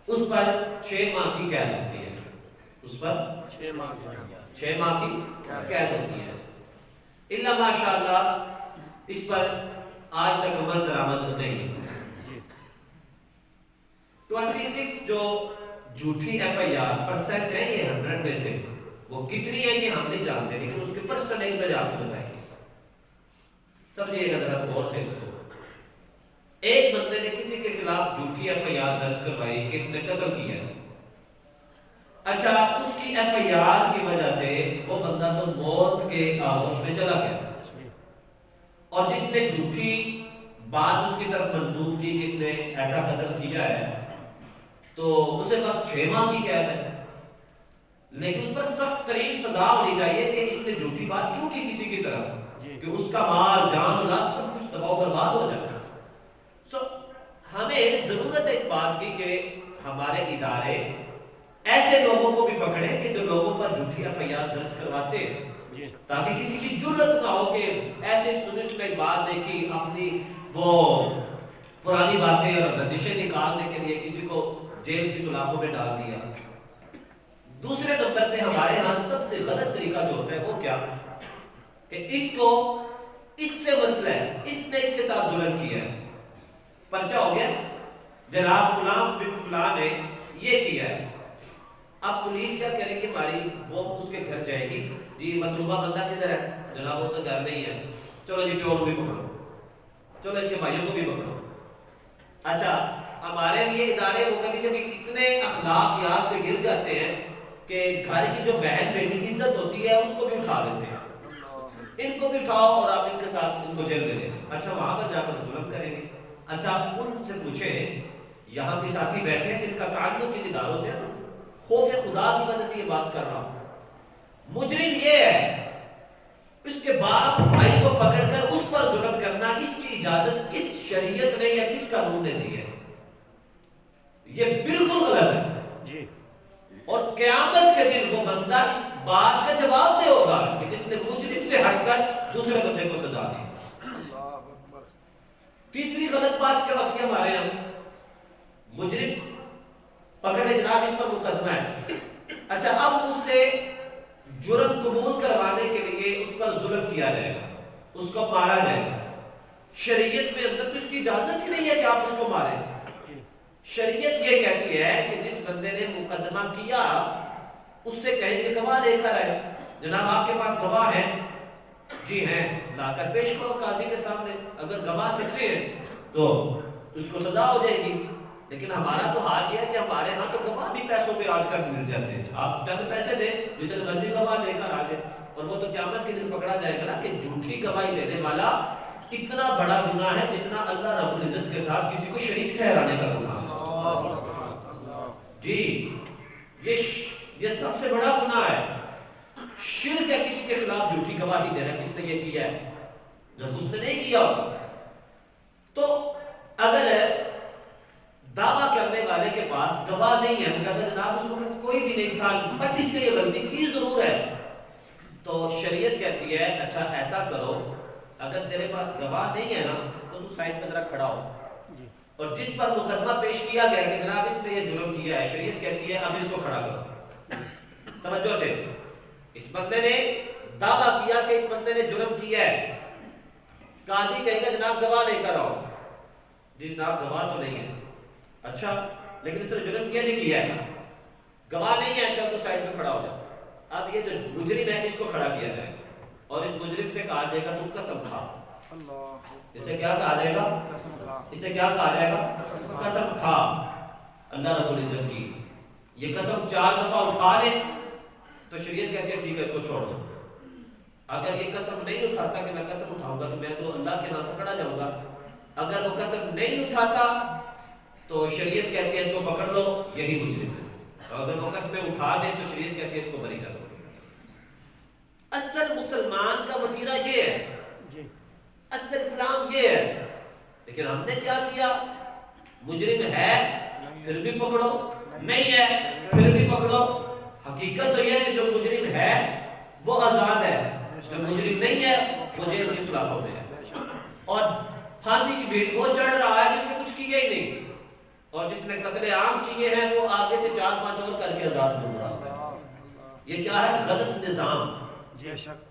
اس پر 6 ماہ کی قید ہوتی ہے، اس پر 6 ماہ کی قید ہوتی ہے. الا ماشاءاللہ اس پر آج تک عمل درآمد نہیں. 26 جو جھوٹی ایف آئی آر پرسنٹ ہے یہ 100 میں سے وہ کتنی ہے یہ ہم نہیں جانتے، لیکن اس کے پرسنٹیج میں آپ کو بتائیں گے. سمجھیے گا ذرا غور سے اس کو. ایک بندے نے کسی کے خلاف جھوٹی ایف آئی آر درج کروائی کہ اس نے قتل کیا، اچھا اس کی ایف آئی آر کی وجہ سے وہ بندہ تو موت کے آغوش میں چلا گیا، اور جس نے جھوٹی بات اس کی طرف منسوب کی کہ اس نے ایسا قتل کیا ہے تو اسے بس 6 ماہ کی قید ہے. لیکن اس پر سخت ترین سزا ہونی چاہیے کہ اس نے جھوٹی بات کیوں کی کسی کی طرف کہ اس کا مال جان اولاد سب کچھ تباہ و برباد ہو جائے. سو ہمیں ضرورت ہے اس بات کی کہ ہمارے ادارے ایسے لوگوں کو بھی پکڑیں کہ جو لوگوں پر جھوٹی ایف آئی آر درج کرواتے ہیں، تاکہ کسی کی جرت نہ ہو کہ ایسے سنی بات دیکھی اپنی وہ پرانی باتیں اور رجشیں نکالنے کے لیے کسی کو جیل کی سلاخوں میں ڈال دیا. دوسرے نمبر پہ ہمارے ہاں سب سے غلط طریقہ جو ہوتا ہے وہ کیا کہ اس کو اس سے مسئلہ ہے، اس نے اس کے ساتھ ظلم کیا ہے، پرچہ ہو گیا جناب فلاں بن فلاں نے یہ کیا ہے، اب پولیس کیا کرے گی ہماری، وہ اس کے گھر جائے گی، جی مطلوبہ بندہ کدھر ہے، جناب وہ تو گھر نہیں ہے، چلو جی پیور کو بھی پکڑو، چلو اس کے بھائیوں کو بھی پکڑو۔ اچھا ہمارے لیے ادارے وہ کبھی کبھی اتنے اخلاقیات سے گر جاتے ہیں کہ گھر کی جو بہن بیٹی عزت ہوتی ہے اس کو بھی اٹھا لیتے ہیں، ان کو بھی اٹھاؤ اور آپ ان کے ساتھ ان کو جیل دے دیں، اچھا وہاں پر جا کر ظلم کریں گے۔ اچھا آپ ان سے پوچھیں، یہاں بھی ساتھی بیٹھے ہیں جن کا تعلق ان اداروں سے ہے، تو خوف خدا کی وجہ سے یہ بات کر رہا ہوں، مجرم یہ ہے اس کے باپ بھائی کو پکڑ کر اس پر ظلم کرنا، اس کی اجازت کس شریعت نے یا کس قانون نے دی ہے؟ یہ بالکل غلط ہے جی۔ اور قیامت کے دن وہ بندہ اس بات کا جواب دے ہوگا کہ جس نے مجرم سے ہٹ کر دوسرے بندے کو سزا دی۔ تیسری غلط بات کیا ہوتی ہے ہمارے یہاں، مجرم پکڑے جناب اس پر مقدمہ ہے، اچھا اب اس سے جرم قبول کروانے کے لیے اس پر ظلم کیا جائے گا، اس کو مارا جائے گا، شریعت میں اندر تو اس کی اجازت ہی نہیں ہے کہ آپ اس کو ماریں۔ شریعت یہ کہتی ہے کہ جس بندے نے مقدمہ کیا اس سے کہیں کہ گواہ لے کر آئے، جناب آپ کے پاس گواہ ہیں، جی ہیں، لا کر پیش کرو قاضی کے سامنے، اگر گواہ سچے ہیں تو اس کو سزا ہو جائے گی۔ لیکن ہمارا تو حال یہ ہے کہ ہمارے ہاں تو گواہ بھی پیسوں پہ آج کل مل جاتے ہیں، آپ چند پیسے دیں جتنے مرضی گواہ لے کر آ جائے، اور وہ تو قیامت کے دن پکڑا جائے گا نا کہ جھوٹی گواہی دینے والا اتنا بڑا گناہ ہے جتنا اللہ رب العزت کے ساتھ کسی کو شریک ٹھہرانے کا گناہ ہے جی، یہ سب سے بڑا گناہ ہے، شرک ہے کسی کے خلاف جھوٹی گواہی دینا۔ کس نے یہ کیا ہے؟ جب اس نے نہیں کیا ہوتا تو اگر دعویٰ کرنے والے کے پاس گواہ نہیں ہے، اگر جناب اس وقت کوئی بھی نہیں تھا بٹ اس نے یہ غلطی کی ضرور ہے، تو شریعت کہتی ہے اچھا ایسا کرو، اگر تیرے پاس گواہ نہیں ہے نا تو تو سائڈ پہ ذرا کھڑا ہو، اور جس پر مقدمہ پیش کیا گیا کہ جناب اس نے یہ جرم کیا ہے، شریعت کہتی ہے اب اس کو کھڑا کرو۔ توجہ سے، اس بندے نے دعویٰ کیا کہ اس بندے نے جرم کیا ہے، قاضی کہے گا جناب گواہ لے کر آؤ، جی جناب گواہ تو نہیں ہے، اچھا لیکن اس نے جرم کیا نہیں کیا ہے، گواہ نہیں ہے، چل تو سائڈ میں کھڑا ہو جائے۔ اب یہ جو مجرم ہے اس کو کھڑا کیا جائے اور اس مجرم سے کہا جائے گا تو قسم کھا، اسے کیا کہا جائے گا؟ اسے کیا کہا جائے گا؟ قسم کھا اللہ رب العزت کی۔ یہ قسم 4 دفعہ اٹھا لے تو شریعت کہتی ہے ٹھیک ہے اس کو چھوڑ دو۔ اگر یہ قسم نہیں اٹھاتا کہ میں قسم اٹھاؤں گا تو میں تو اللہ کے نام پکڑا جاؤں گا، اگر وہ قسم نہیں اٹھاتا تو شریعت کہتی ہے اس کو پکڑ لو، یہی مجرم ہے، اور اگر وہ قسمیں اٹھا دے تو شریعت کہتی ہے اس کو بری کر دو۔ اصل مسلمان کا وتیرہ یہ ہے، اصل اسلام یہ ہے، لیکن ہم نے کیا کیا؟ مجرم ہے پھر بھی پکڑو، نہیں ہے پھر بھی پکڑو۔ حقیقت تو یہ ہے کہ جو مجرم ہے وہ آزاد ہے، جو مجرم نہیں ہے وہ جیل کی سلاخوں میں ہے، اور پھانسی کی بھیٹ وہ چڑھ رہا ہے جس نے کچھ کیا ہی نہیں، اور جس نے قتل عام کیے ہیں وہ آگے سے 4-5 اور کر کے آزاد ہو رہا ہے۔ یہ کیا ہے؟ غلط نظام۔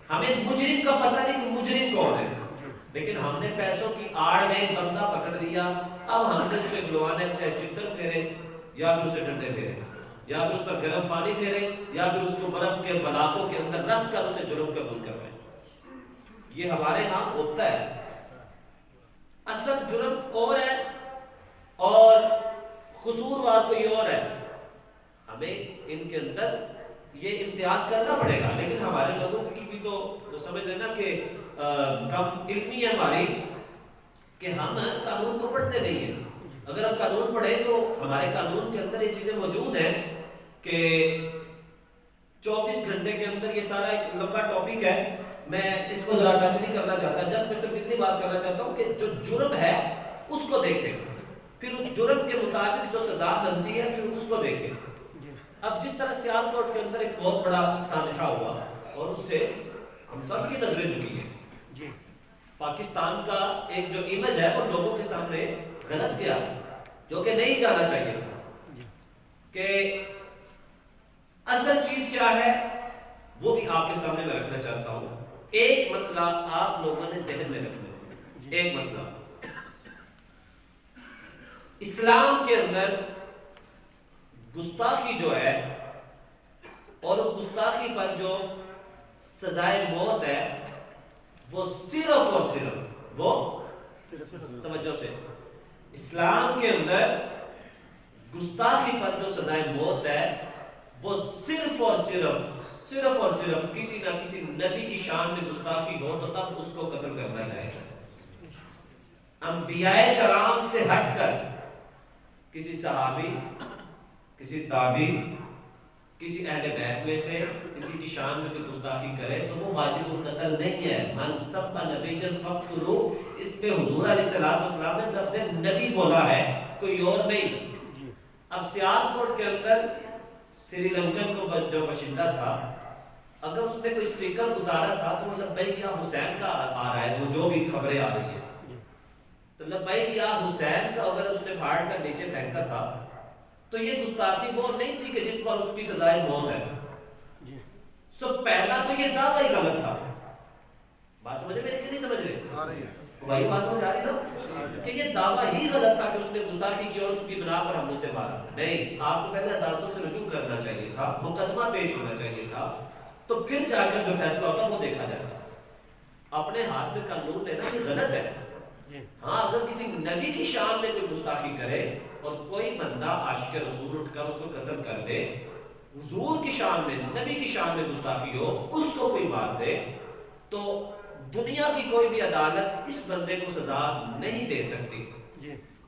ہمیں مجرم کا پتہ نہیں کہ مجرم کون ہے، لیکن ہم نے پیسوں کی آڑ میں ایک بندہ پکڑ لیا، اب ہم نے اسے گلوانے چاہے چتر پھیرے یا پھر اسے ڈنڈے پھیرے یا پھر اس پر گرم پانی پھیرے یا پھر اس کو برف کے بلاکوں کے اندر رکھ کر اسے جرم قبول کروائیں۔ یہ ہمارے ہاں ہوتا ہے۔ اصل جرم اور ہے اور قصوروار کوئی اور ہے، ہمیں ان کے اندر یہ امتیاز کرنا پڑے گا، لیکن ہمارے لوگوں کی بھی تو سمجھ لینا کہ کم علمی ہے ہماری کہ ہم قانون کو پڑھتے نہیں ہیں۔ اگر ہم قانون پڑھیں تو ہمارے قانون کے اندر یہ چیزیں موجود ہیں کہ 24 گھنٹے کے اندر، یہ سارا ایک لمبا ٹاپک ہے، میں اس کو ذرا ٹچ نہیں کرنا چاہتا، جسٹ میں صرف اتنی بات کرنا چاہتا ہوں کہ جو جرم ہے اس کو دیکھیں، پھر اس جرم کے مطابق جو سزا بنتی ہے پھر اس کو دیکھیں۔ اب جس طرح سیالکوٹ کے اندر ایک بہت بڑا سانحہ ہوا اور اس سے ہم سب کی نظریں جھکی ہیں، پاکستان کا ایک جو امیج ہے وہ لوگوں کے سامنے غلط گیا جو کہ نہیں جانا چاہیے تھا، کہ اصل چیز کیا ہے وہ بھی آپ کے سامنے میں رکھنا چاہتا ہوں۔ ایک مسئلہ آپ لوگوں نے ذہن میں رکھنا، ایک مسئلہ اسلام کے اندر گستاخی جو ہے اور اس گستاخی پر جو سزائے موت ہے وہ صرف اور صرف وہ توجہ سے اسلام کے اندر گستاخی پر جو سزائے موت ہے وہ صرف اور صرف کسی نہ کسی نبی کی شان میں گستاخی ہو تو تب اس کو قتل کرنا جائے گا۔ انبیاء کرام سے ہٹ کر کسی صحابی، کسی تابعی، کسی اہل بیت میں سے کسی کی شان میں کوئی گستاخی کرے تو وہ واجب القتل نہیں ہے۔ من سب نبی فقتلوہ، اس پہ حضور علیہ السلام نے لفظ نبی بولا ہے، کوئی اور نہیں۔ اب سیالکوٹ کے اندر سری لنکن کو جو باشندہ تھا، اگر اس نے کوئی سٹیکر اتارا تھا تو وہ لبیک یا حسین کا آ رہا ہے، وہ جو بھی خبریں آ رہی ہیں تو لبیک یا حسین کا اگر اس نے پھاڑ کر نیچے پھینکا تھا تو یہ گستاخی وہ نہیں تھی کہ جس پر اس کی سزائے موت ہے۔ سو پہلا تو یہ دعویٰ ہی غلط تھا۔ بات سمجھ رہے کہ نہیں سمجھ رہے؟ بھائی بات سمجھ آ رہی نا کہ یہ دعویٰ ہی غلط تھا کہ اس نے گستاخی کی اور اس کی بنا پر ہم نے اسے مارا۔ نہیں، آپ کو پہلے عدالتوں سے رجوع کرنا چاہیے تھا، مقدمہ پیش ہونا چاہیے تھا، تو پھر جا کر جو فیصلہ ہوتا وہ دیکھا جاتا۔ اپنے ہاتھ میں قانون لینا یہ غلط ہے۔ ہاں، اگر کسی نبی کی شان میں کوئی گستاخی کرے اور کوئی بندہ عاشق رسول اٹھ کر اس کو قتل کر دے، حضور کی شان میں، نبی کی شان میں گستاخی ہو، اس کو کوئی مار دے، تو دنیا کی کوئی بھی عدالت اس بندے کو سزا نہیں دے سکتی۔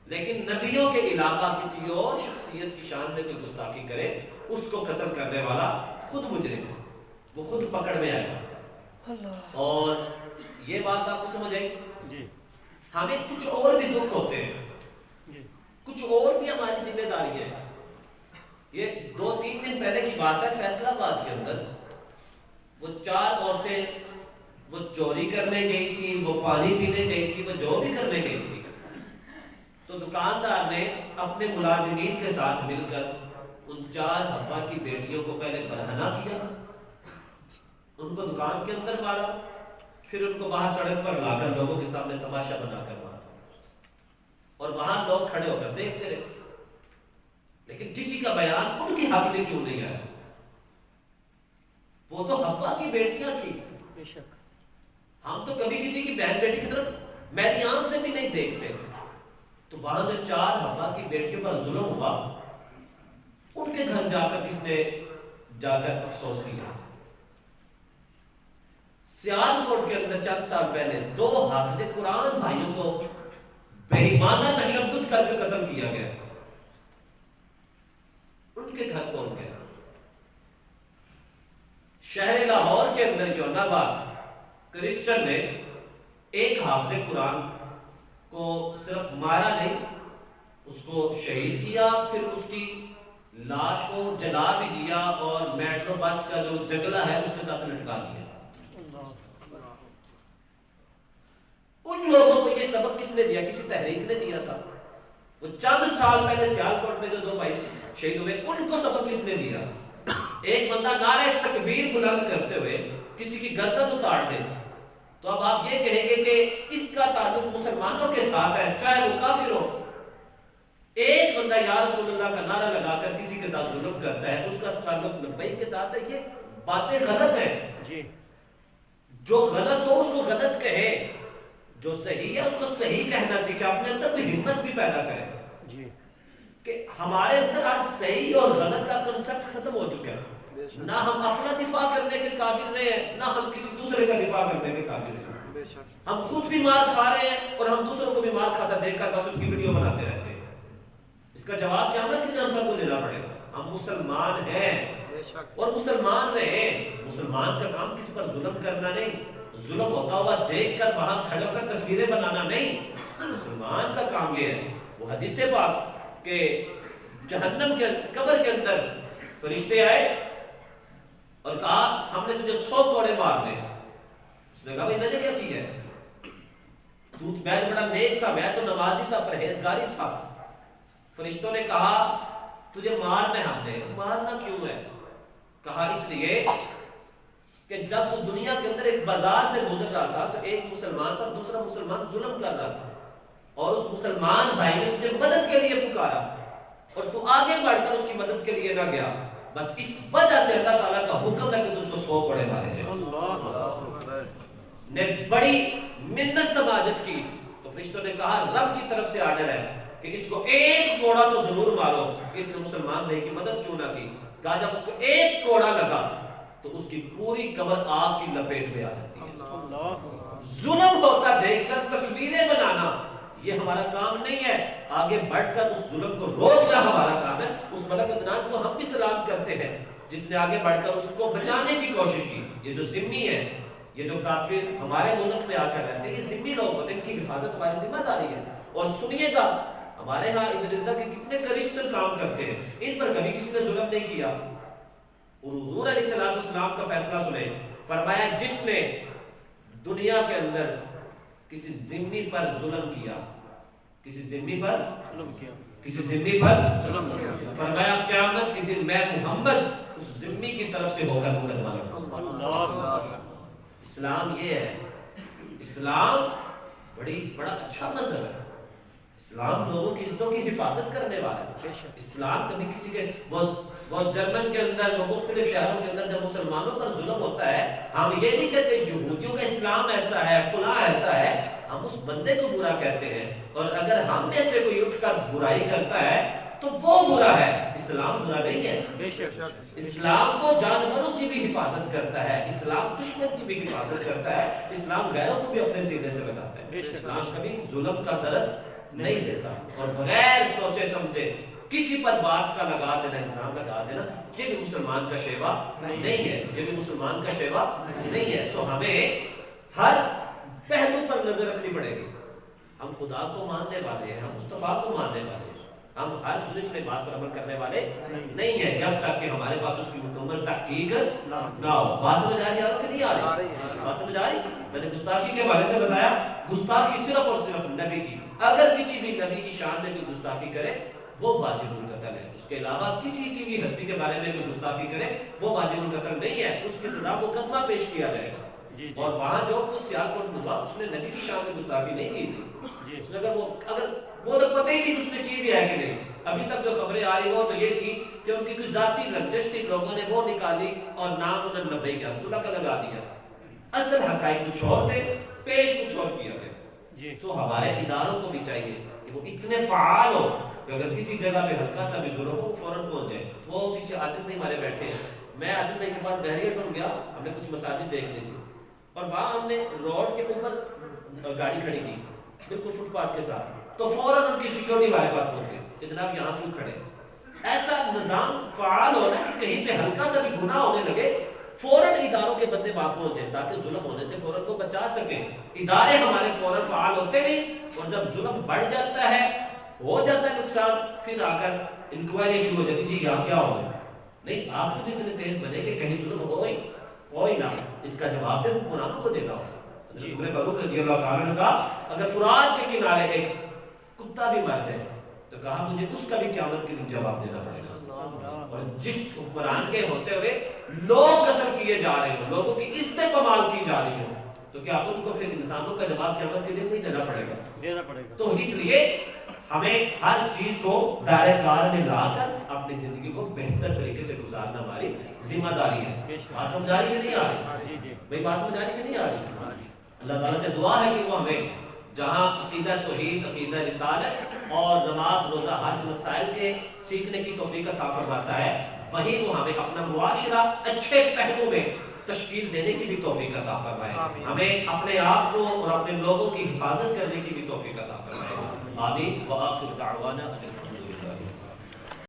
لیکن نبیوں کے علاوہ کسی اور شخصیت کی شان میں کوئی گستاخی کرے، اس کو قتل کرنے والا خود مجرم ہے، وہ خود پکڑ میں آئے گا۔ اور یہ بات آپ کو سمجھ آئی؟ ہمیں کچھ اور بھی دکھ ہوتے ہیں، کچھ اور بھی ہماری ذمہ داری ہے۔ یہ 2-3 دن پہلے کی بات ہے، فیصل آباد کے اندر وہ 4 عورتیں وہ چوری کرنے گئی تھی، وہ پانی پینے گئی تھی، وہ جو بھی کرنے گئی تھی، تو دکاندار نے اپنے ملازمین کے ساتھ مل کر ان 4 حوا کی بیٹیوں کو پہلے برہنہ کیا، ان کو دکان کے اندر مارا، پھر ان کو باہر سڑک پر لا کر لوگوں کے سامنے تماشا بنا کر مارا، اور وہاں لوگ کھڑے ہو کر دیکھتے رہے۔ لیکن کسی کا بیان ان کے حق میں کیوں نہیں آیا؟ وہ تو حوا کی بیٹیاں تھیں، بے شک ہم تو کبھی کسی کی بہن بیٹی کی طرف میری آنکھ سے بھی نہیں دیکھتے، تو وہاں جو 4 حوا کی بیٹیوں پر ظلم ہوا، ان کے گھر جا کر کس نے جا کر افسوس کیا؟ سیالکوٹ کے اندر چند سال پہلے 2 حافظ قرآن بھائیوں کو بے ایمانہ تشدد کر کے قتل کیا گیا، ان کے گھر کون گیا؟ شہر لاہور کے اندر جو نواب کرسچن نے ایک حافظ قرآن کو صرف مارا نہیں، اس کو شہید کیا، پھر اس کی لاش کو جلا بھی دیا اور میٹرو بس کا جو جگلا ہے اس کے ساتھ لٹکا دیا۔ ان لوگوں کو یہ سبق کس نے دیا؟ کسی تحریک نے دیا تھا؟ وہ چند سال پہلے سیالکوٹ میں جو 2 بھائی شہید ہوئے، ان کو سبق کس نے دیا؟ ایک بندہ نعرہ تکبیر بلند کرتے ہوئے کسی کی گردن اتار دے تو اب آپ یہ کہیں گے کہ اس کا تعلق مسلمانوں کے ساتھ ہے، چاہے وہ کافر ہو۔ ایک بندہ یا رسول اللہ کا نعرہ لگا کر کسی کے ساتھ ظلم کرتا ہے تو اس کا تعلق لبیک کے ساتھ ہے۔ یہ باتیں غلط ہیں۔ جو غلط ہو اس کو غلط کہے، جو صحیح ہے اس کو صحیح کہنا سیکھے، اپنے اندر کوئی ہمت بھی پیدا کرے کہ ہمارے اندر آج صحیح اور غلط کا کنسپٹ ختم ہو چکا ہے۔ نہ ہم اپنا دفاع کرنے کے قابل رہے ہیں، نہ ہم کسی دوسرے کا دفاع کرنے کے قابل رہے ہیں۔ ہم خود بھی مار کھا رہے ہیں اور ہم دوسروں کو بھی مار کھاتا دیکھ کر بس ان کی ویڈیو بناتے رہتے ہیں۔ اس کا جواب قیامت کی طرف سب کو دینا پڑے گا۔ ہم مسلمان ہیں اور مسلمان رہے۔ مسلمان کا کام کسی پر ظلم کرنا نہیں، ظلم ہوتا ہوا دیکھ کر وہاں کھڑے ہو کر تصویریں بنانا نہیں۔ مسلمان کا کام یہ ہے، وہ حدیث پاک کہ جہنم کے قبر کے اندر فرشتے آئے اور کہا ہم نے تجھے 100 کوڑے مارنے۔ اس نے کہا بھائی میں نے کیا کیا ہے؟ میں تو بڑا نیک تھا، میں تو نمازی تھا، پرہیزگاری تھا۔ فرشتوں نے کہا تجھے مارنا ہم نے۔ مارنا کیوں ہے؟ کہا اس لیے کہ جب تو دنیا کے اندر ایک بازار سے گزر رہا تھا تو ایک مسلمان پر دوسرا مسلمان ظلم کر رہا تھا اور اس مسلمان بھائی نے تجھے مدد کے لیے پکارا اور تو آگے بڑھ کر اس کی مدد کے لیے نہ گیا بس اس وجہ سے اللہ تعالیٰ کا حکم ہے کہ تجھ کو 100 کوڑے مارے جائیں. نے بڑی منت سماجت کی تو فرشتوں نے کہا رب کی طرف سے آرڈر ہے کہ اس کو 1 کوڑا تو ضرور مارو. اس نے مسلمان بھائی کی مدد کیوں نہ کی؟ کہا جب اس کو 1 کوڑا لگا تو اس کی پوری قبر آگ کی لپیٹ میں آ جاتی ہے. ظلم ہوتا دیکھ کر تصویریں بنانا یہ ہمارا کام نہیں ہے. آگے بڑھ کر اس ظلم کو روکنا ہمارا کام ہے. اس ملک عدنان کو ہم بھی سلام کرتے ہیں جس نے آگے بڑھ کر اس کو بچانے کی کوشش کی. یہ جو ذمی ہے، یہ جو کافر ہمارے ملک میں آ کر رہتے ہیں، یہ ذمی لوگ ہوتے ہیں، ان کی حفاظت ہماری ذمہ داری ہے. اور سنیے گا ہمارے ہاں ادھر کے کتنے کرسچن کام کرتے ہیں، ان پر کبھی کسی نے ظلم نہیں کیا. اور حضور علیہ السلام کا فیصلہ سنیں. فرمایا جس نے دنیا کے اندر کسی ذمی پر ظلم کیا، کسی ذمی پر ظلم کیا، کسی ذمی پر ظلم کیا، فرمایا قیامت کے دن میں محمد اس ذمی کی طرف سے ہو کر مقدمہ لڑوں. اسلام یہ ہے. اسلام بڑا اچھا مذہب ہے. اسلام لوگوں کی عزتوں کی حفاظت کرنے والا ہے. اسلام کبھی کسی کے وہ جرمن کے اندر، وہ مختلف شہروں کے اندر جب مسلمانوں پر ظلم ہوتا ہے، ہم یہ نہیں کہتے یہودیوں کا اسلام ایسا ہے، فلاں ایسا ہے. ہم اس بندے کو برا کہتے ہیں. اور اگر ہم میں سے کوئی اٹھ کر برائی کرتا ہے تو وہ برا ہے. اسلام برا نہیں ہے. اسلام تو جانوروں کی بھی حفاظت کرتا ہے. اسلام دشمن کی بھی حفاظت کرتا ہے. اسلام غیروں کو بھی اپنے سینے سے لگاتا ہے. اسلام کبھی ظلم کا درس نہیں دیتا. اور بغیر سوچے سمجھے کسی پر بات کا لگا دینا، الزام لگا دینا، یہ بھی مسلمان کا شیوا نہیں ہے. یہ بھی مسلمان کا شیوا نہیں ہے. سو ہمیں ہر پہلو پر نظر رکھنی پڑے گی. ہم خدا کو ماننے والے ہیں، ہم مصطفیٰ کو ماننے والے ہیں. ہم ہر سنی بات پر عمل کرنے والے نہیں ہیں جب تک کہ ہمارے پاس اس کی مکمل تحقیق نہ ہو. بات سمجھ آ رہی ہے کہ نہیں آ رہی؟ بات سمجھ آ رہی؟ میں نے گستاخی کے حوالے سے بتایا، گستاخی صرف اور صرف نبی کی. اگر کسی بھی نبی کی شان میں کوئی گستاخی کرے وہ واجب القتل ہے. اس کے علاوہ کسی کی بھی ہستی کے بارے میں کوئی گستاخی کرے وہ واجب القتل نہیں ہے. اس کی سزا مقدمہ پیش کیا جائے گا. اور وہاں جو سیالکوٹ میں ہوا اس نے نبی کی شان میں گستاخی نہیں کی تھی. اس نے اگر وہ تو پتہ ہی نہیں اس نے کی بھی ہے کہ نہیں. ابھی تک جو خبریں آ رہی وہ تو یہ تھی کہ ان کی کوئی ذاتی رنجش تھی، لوگوں نے وہ نکالی اور نام انہوں نے لبیک رسولہ کا لگا دیا. اصل حقائق کچھ اور تھے، پیش کچھ اور کیا گیا. تو ہمارے اداروں کو بھی چاہیے کہ وہ اتنے فعال ہو کہ اگر کسی جگہ پہ ہلکا سا بھی ظلم ہو فوراً پہنچ جائے. وہ پیچھے عادل بھائی ہمارے بیٹھے ہیں. میں عادل بھائی کے پاس بحریہ ٹاؤن گیا، ہم نے کچھ مساجد دیکھنی تھی اور وہاں ہم نے روڈ کے اوپر گاڑی کھڑی کی بالکل فٹ پاتھ کے ساتھ. تو فوراً ان کی سیکیورٹی ہمارے پاس پہنچ گئی کہ جناب یہاں کیوں کھڑے. ایسا نظام فعال ہونا کہ کہیں پہ ہلکا سا بھی گناہ ہونے لگے فوراً اداروں کے بندے وہاں پہنچ جائیں تاکہ ظلم ہونے سے فوراً کو بچا سکیں. ادارے ہمارے فوراً فعال ہوتے نہیں اور جب ظلم بڑھ جاتا ہے، ہو جاتا ہے نقصان، پھر آ کر انکوائری شروع ہو جاتی جی یہاں کیا ہو گیا. نہیں، آپ خود اتنے تیز بنے کہ کہیں ظلم ہو ہی نہ، اس کا جواب پھر حکمرانوں کو دینا ہوگا. حضرت عمر فاروق رضی اللہ تعالیٰ نے کہا اگر فرات کے کنارے ایک کتا بھی مر جائے تو کہا مجھے اس کا بھی قیامت کے دن جواب دینا پڑے گا. اور جس حکمران کے ہوتے ہوئے لوگ قتل کیے جا رہے ہوں، لوگوں کی عزتیں پامال کی جا رہی ہوں، تو کیا ان کو پھر انسانوں کا جواب قیامت کے دن نہیں دینا پڑے گا؟ تو اس لیے ہمیں ہر چیز کو دائرہ کار میں لا کر اپنی زندگی کو بہتر طریقے سے گزارنا ہماری ذمہ داری ہے. بات سمجھ آ رہی کہ نہیں آ رہی؟ بھائی بات سمجھ آ رہی کہ نہیں آ رہی؟ اللہ تعالیٰ سے دعا ہے کہ وہ ہمیں جہاں عقیدہ توحید، عقیدہ رسالت اور نماز روزہ حج مسائل کے سیکھنے کی توفیق عطا فرماتا ہے، وہیں وہ ہمیں اپنا معاشرہ اچھے پہلو میں تشکیل دینے کی بھی توفیق عطا فرمائے. ہمیں اپنے آپ کو اور اپنے لوگوں کی حفاظت کرنے کی بھی توفیق عطا فرمائے. آمین. وآخر دعوانا